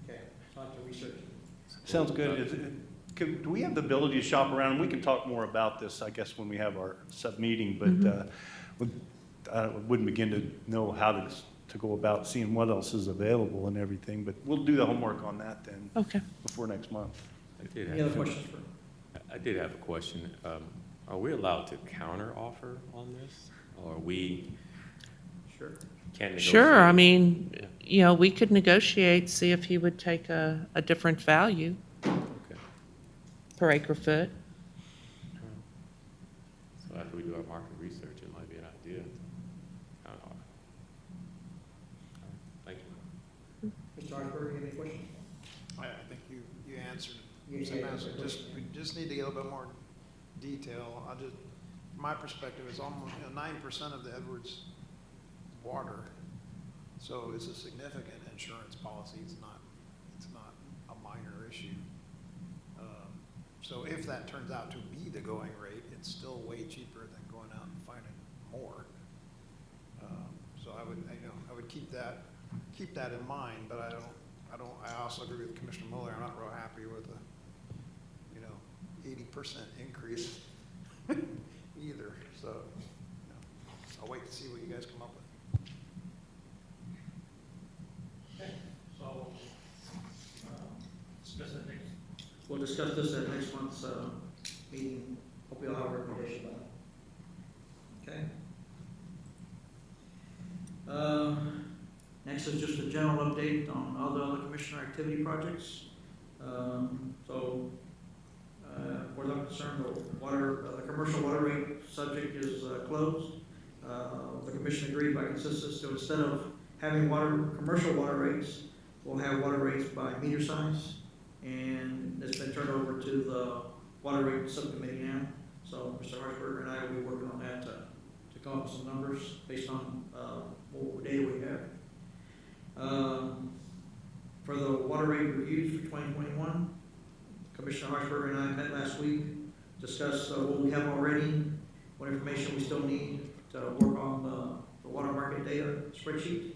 Okay, so I have to research it. Sounds good. Do we have the ability to shop around? And we can talk more about this, I guess, when we have our sub-meeting, but I wouldn't begin to know how to go about seeing what else is available and everything, but we'll do the homework on that then. Okay. Before next month. Any other questions for? I did have a question. Are we allowed to counter offer on this? Or we Sure. can't negotiate? Sure, I mean, Yeah. you know, we could negotiate, see if he would take a different value Okay. per acre foot. So after we do our market research, it might be an idea. Counter offer. All right. Thank you. Mr. Hartsburg, you have any questions? I think you answered You it. answered the question. We just need to get a little bit more detail. From my perspective, it's almost, 9% of the Edwards water. So it's a significant insurance policy. It's not a minor issue. So if that turns out to be the going rate, it's still way cheaper than going out and finding more. So I would keep that in mind, but I also agree with Commissioner Mueller. I'm not real happy with the, 80% increase either. So I'll wait to see what you guys come up with. Okay, so, we'll discuss this at next month's meeting. Hope you'll have a recommendation about it. Okay? Next Next is just a general update on all the other commissioner activity projects. Where I'm concerned, the commercial water rate subject is closed. The commission agreed by consensus to, instead of having commercial water rates, we'll have water rates by meter size. And it's been turned over to the water rate subcommittee now. So Mr. Harshberger and I will be working on that to come up with some numbers based on what data we have. For the water rate reviews for 2021, Commissioner Harshberger and I met last week, discussed what we have already, what information we still need to work on the water market data spreadsheet.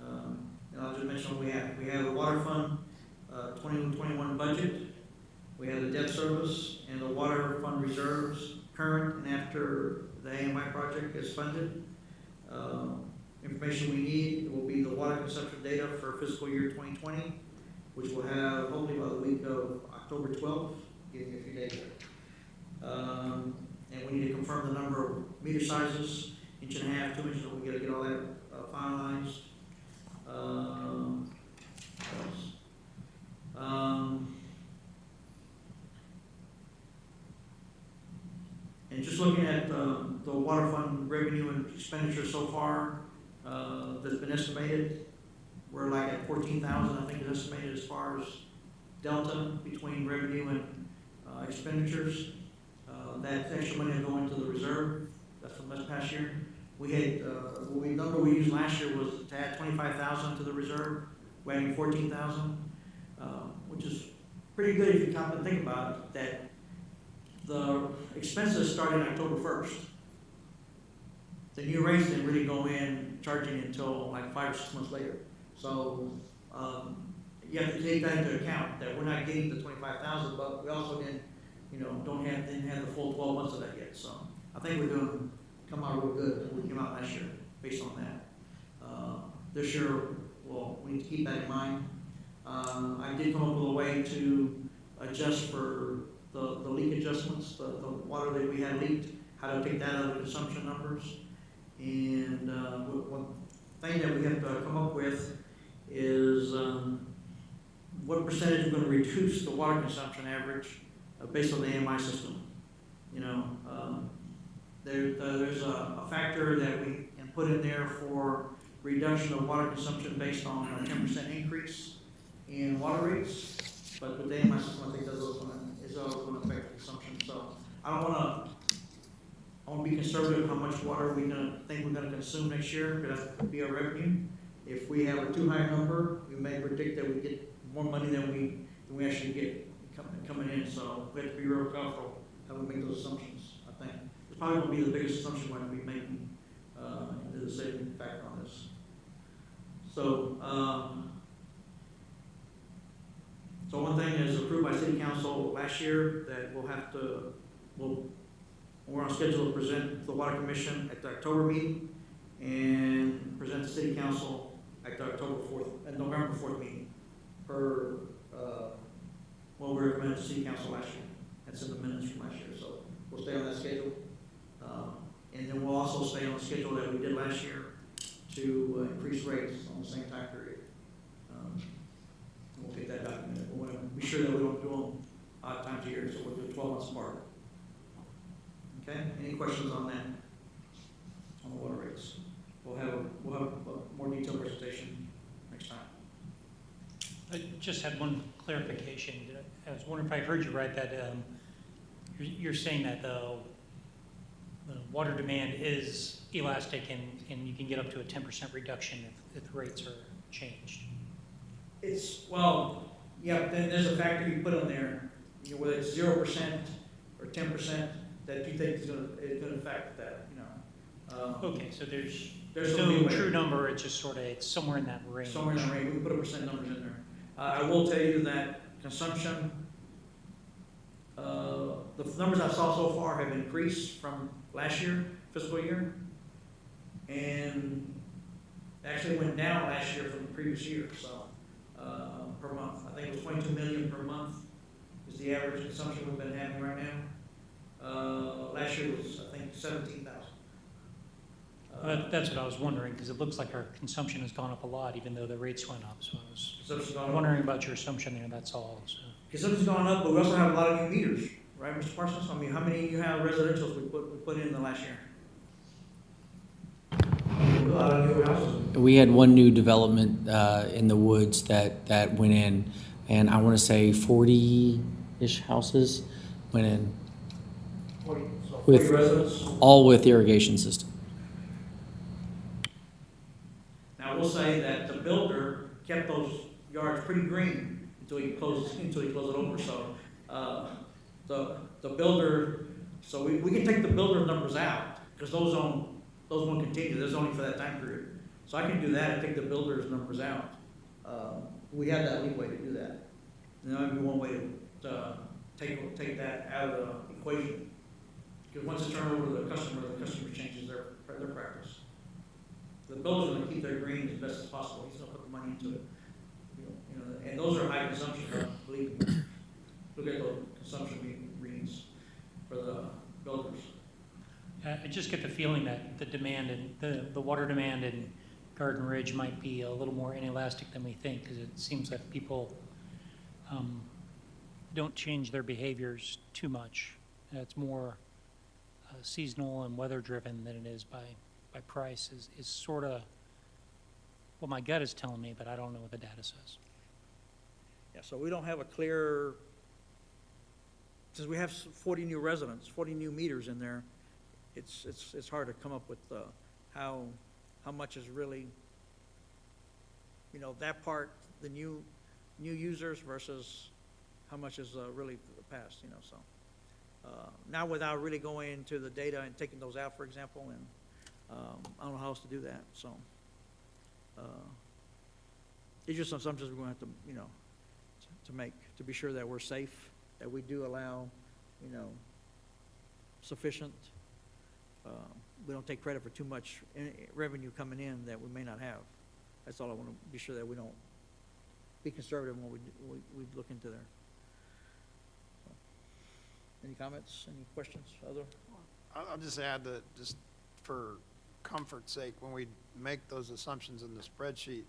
And I'll just mention what we have. We have the water fund 2021 budget. We have the debt service and the water fund reserves, current and after the AMI project is funded. Information we need will be the water consumption data for fiscal year 2020, which we'll have hopefully by the week of October 12th, giving you a few days. And we need to confirm the number of meter sizes, 1.5 inches, 2 inches, we gotta get all that finalized. What else? And just looking at the water fund revenue and expenditure so far, that's been estimated, we're like at 14,000, I think is estimated as far as delta between revenue and expenditures. That extra money will go into the reserve. That's from this past year. We had, the number we used last year was to add 25,000 to the reserve. We're adding 14,000, which is pretty good if you come and think about it, that the expenses started October 1st. The new rates didn't really go in charging until like 5 or 6 months later. So you have to take that into account, that we're not getting the 25,000, but we also didn't have the full 12 months of that yet. So I think we're doing, come out real good. We came out last year based on that. This year, well, we need to keep that in mind. I did come up with a way to adjust for the leak adjustments, the water that we had leaked, how to take that out of the consumption numbers. And one thing that we have to come up with is what percentage we're going to reduce the water consumption average based on the AMI system. You know, there's a factor that we can put in there for reduction of water consumption based on a 10% increase in water rates. But with the AMI system, I think that's also going to affect consumption. So I want to be conservative how much water we're going to consume next year, because that will be our revenue. If we have a too high number, we may predict that we get more money than we actually get coming in. So we have to be real careful how we make those assumptions. I think it's probably going to be the biggest assumption we're going to be making into the saving factor on this. So, so one thing is approved by City Council last year that we're on schedule to present the Water Commission at the October meeting and present the City Council at the November 4th meeting per what we recommended to City Council last year. That's in the minutes from last year. So we'll stay on that schedule. And then we'll also stay on the schedule that we did last year to increase rates on the same time period. We'll get that documented. We want to be sure that we don't do them odd times a year, so we'll do 12 months apart. Okay, any questions on that? On the water rates? We'll have a more detailed presentation next time. I just had one clarification. I was wondering if I heard you right, that you're saying that the water demand is elastic and you can get up to a 10% reduction if the rates are changed. Well, yeah, then there's a factor you put on there, whether it's 0% or 10% that you think is going to affect that, Okay, so there's some no leeway. true number, it's just sort of, it's somewhere in that range. Somewhere in that range, we can put a percent numbers in there. I will tell you that consumption, the numbers I saw so far have increased from last year, fiscal year, and actually went down last year from the previous year, so, per month. I think it was 22 million per month is the average consumption we've been having right now. Last year was, I think, 17,000. That's what I was wondering, because it looks like our consumption has gone up a lot, even though the rates went up. So I was Consumption's gone up. wondering about your assumption there, that's all. So. Consumption's gone up, but we also have a lot of new meters, right, Mr. Parsons? I mean, how many you have residentials we put in the last year? A lot of new houses. We had one new development in the woods that went in, and I want to say 40-ish houses went in, 40, so 40 With- residents. all with irrigation system. Now, I will say that the builder kept those yards pretty green until he closed it over, so, the builder, so we can take the builder numbers out, because those won't continue, those only for that time period. So I can do that and take the builder's numbers out. We have that leeway to do that. And that would be one way to take that out of the equation. Because once it's turned over to the customer changes their practice. The builder's gonna keep their green as best as possible, he's gonna put the money into it. You know, and those are high consumption, believe me. Look at the consumption readings for the builders. I just get the feeling that the demand and the water demand in Garden Ridge might be a little more inelastic than we think, because it seems that people don't change their behaviors too much. It's more seasonal and weather driven than it is by price is sort of what my gut is telling me, but I don't know what the data says. Yeah, so we don't have a clear, since we have 40 new residents, 40 new meters in there, it's hard to come up with how much is really, that part, the new users versus how much is really past, so. Now without really going into the data and taking those out, for example, and I don't know how else to do that, so. It's just some assumptions we're going to have to, to make, to be sure that we're safe, that we do allow, sufficient, we don't take credit for too much revenue coming in that we may not have. That's all I want to be sure that we don't be conservative when we look into there. So, any comments, any questions, other? I'll just add that, just for comfort's sake, when we make those assumptions in the spreadsheet,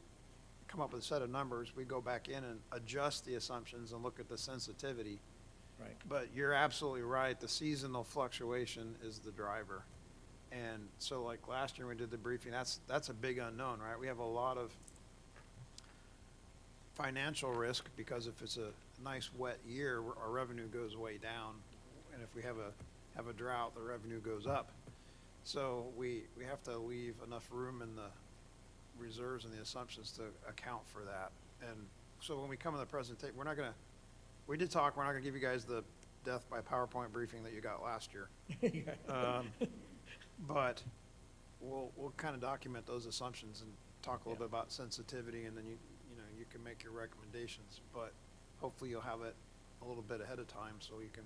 come up with a set of numbers, we go back in and adjust the assumptions and look at the sensitivity. Right. But you're absolutely right, the seasonal fluctuation is the driver. And so like last year when we did the briefing, that's a big unknown, right? We have a lot of financial risk because if it's a nice wet year, our revenue goes way down. And if we have a drought, the revenue goes up. So we have to leave enough room in the reserves and the assumptions to account for that. And so when we come in the presentation, we're not going to give you guys the death by PowerPoint briefing that you got last year. But we'll kind of document those assumptions and talk a little bit about sensitivity, and then you can make your recommendations. But hopefully you'll have it a little bit ahead of time so you can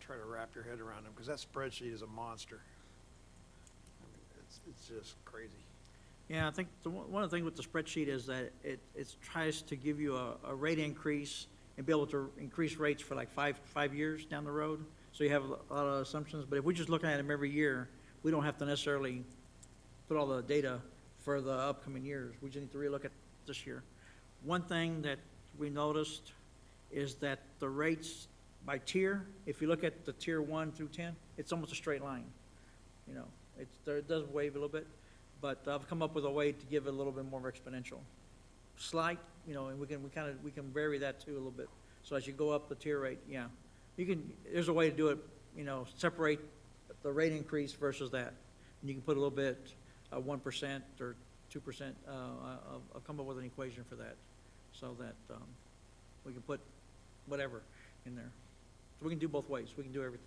try to wrap your head around them, because that spreadsheet is a monster. I mean, it's just crazy. Yeah, I think one of the things with the spreadsheet is that it tries to give you a rate increase and be able to increase rates for like five years down the road. So you have a lot of assumptions, but if we're just looking at them every year, we don't have to necessarily put all the data for the upcoming years. We just need to relook at this year. One thing that we noticed is that the rates by tier, if you look at the tier 1 through 10, it's almost a straight line. It does wave a little bit, but I've come up with a way to give it a little bit more exponential. Slight, and we can vary that too a little bit. So as you go up the tier rate, yeah, there's a way to do it, separate the rate increase versus that. And you can put a little bit, 1% or 2%, I'll come up with an equation for that, so that we can put whatever in there. So we can do both ways. We can do everything,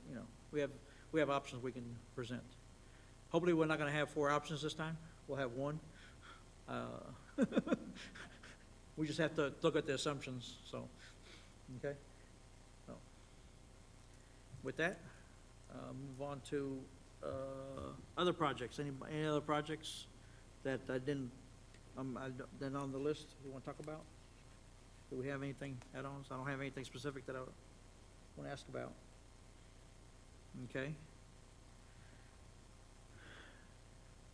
we have options we can present. Hopefully, we're not going to have 4 options this time. We'll have 1. We just have to look at the assumptions, so, okay? So, with that, move on to other projects. Any other projects that I didn't on the list you want to talk about? Do we have anything add-ons? I don't have anything specific that I want to ask about. Okay.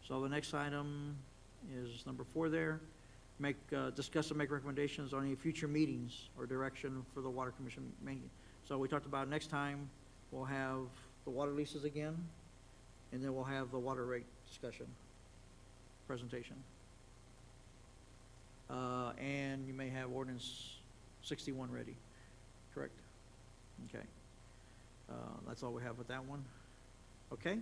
So the next item is number 4 there. Discuss and make recommendations on any future meetings or direction for the Water Commission meeting. So we talked about next time, we'll have the water leases again, and then we'll have the water rate discussion, presentation. And you may have ordinance 61 ready, correct? Okay. That's all we have with that one. Okay?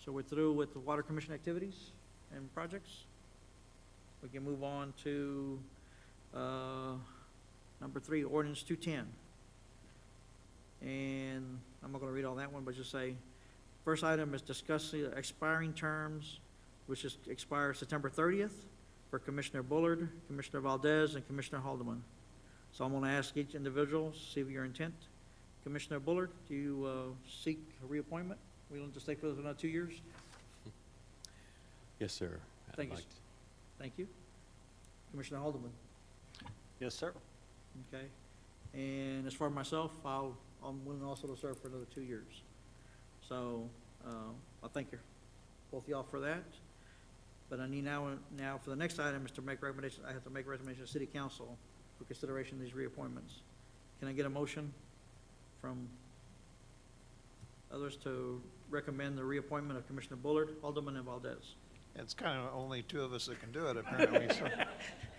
So we're through with the Water Commission activities and projects. We can move on to number 3, ordinance 210. And I'm not going to read all that one, but just say, first item is discuss the expiring terms, which is expires September 30th for Commissioner Bullard, Commissioner Valdez, and Commissioner Haldeman. So I'm going to ask each individual, see your intent. Commissioner Bullard, do you seek a reappointment? We want to stay for another 2 years? Yes, sir. Thank you. Thank you. Commissioner Haldeman? Yes, sir. Okay. And as for myself, I'm willing also to serve for another 2 years. So, I thank you, both of y'all for that. But I need now for the next item is to make recommendations, I have to make recommendations to City Council for consideration of these reappointments. Can I get a motion from others to recommend the reappointment of Commissioner Bullard, Alderman, and Valdez? It's kind of only 2 of us that can do it apparently, so.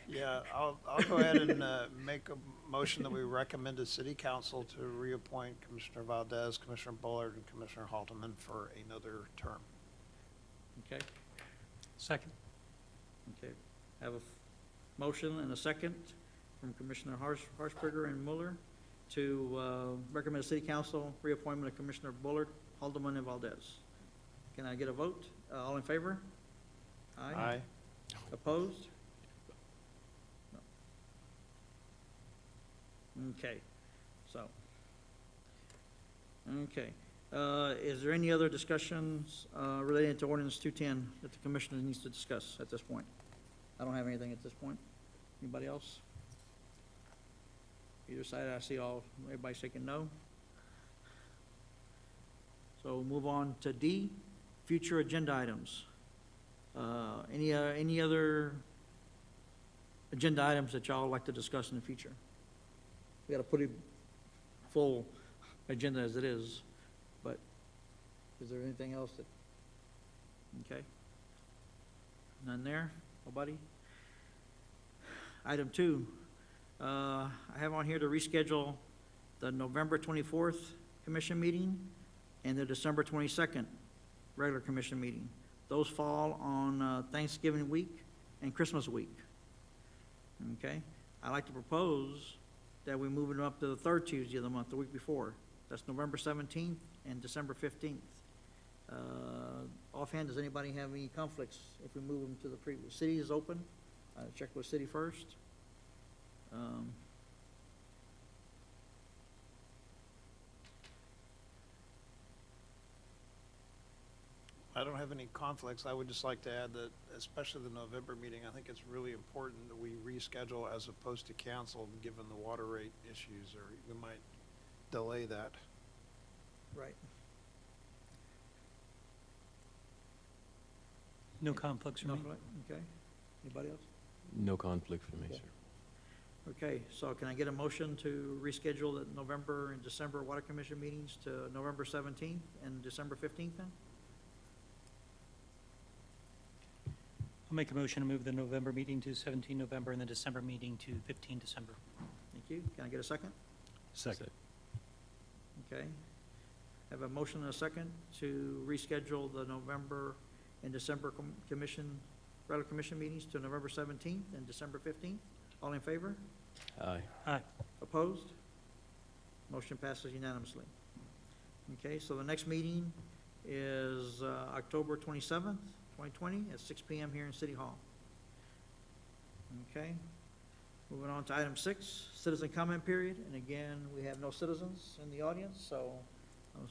Yeah, I'll go ahead and make a motion that we recommend to City Council to reappoint Commissioner Valdez, Commissioner Bullard, and Commissioner Haldeman for another term. Okay, Second. okay. Have a motion and a second from Commissioner Harshberger and Mueller to recommend to City Council reappointment of Commissioner Bullard, Haldeman, and Valdez. Can I get a vote? All in favor? Aye. Opposed? No. Okay, so. Okay, is there any other discussions related to ordinance 210 that the commissioner needs to discuss at this point? I don't have anything at this point. Anybody else? Either side, I see everybody shaking no. So we'll move on to D, future agenda items. Any other agenda items that y'all would like to discuss in the future? We got a pretty full agenda as it is, but is there anything else that, okay? None there? Nobody? Item 2, I have on here to reschedule the November 24th commission meeting and the December 22nd regular commission meeting. Those fall on Thanksgiving week and Christmas week. Okay? I'd like to propose that we move it up to the 3rd Tuesday of the month, the week before. That's November 17th and December 15th. Offhand, does anybody have any conflicts if we move them to the previous? City is open. Check with city first. I don't have any conflicts. I would just like to add that, especially the November meeting, I think it's really important that we reschedule as opposed to cancel, given the water rate issues, or we might delay that. Right. No conflicts for me. Okay. Anybody else? No conflict for me, Okay. sir. Okay, so can I get a motion to reschedule the November and December Water Commission meetings to November 17th and December 15th then? I'll make a motion to move the November meeting to 17 November and the December meeting to 15 December. Thank you. Can I get a second? Second. Okay. Have a motion and a second to reschedule the November and December regular commission meetings to November 17th and December 15th. All in favor? Aye. Aye. Opposed? Motion passes unanimously. Okay, so the next meeting is October 27th, 2020 at 6 p.m. here in City Hall. Okay, moving on to item 6, citizen comment period. And again, we have no citizens in the audience, so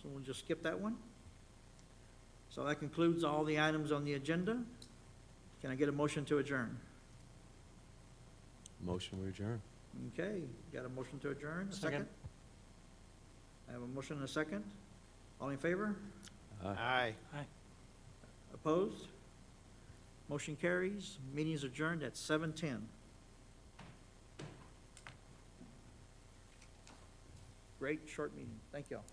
we'll just skip that one. So that concludes all the items on the agenda. Can I get a motion to adjourn? Motion we adjourn. Okay, got a motion to adjourn, a Second. second? I have a motion and a second. All in favor? Aye. Aye. Aye. Opposed? Motion carries. Meeting is adjourned at 7:10. Great, short meeting. Thank you all.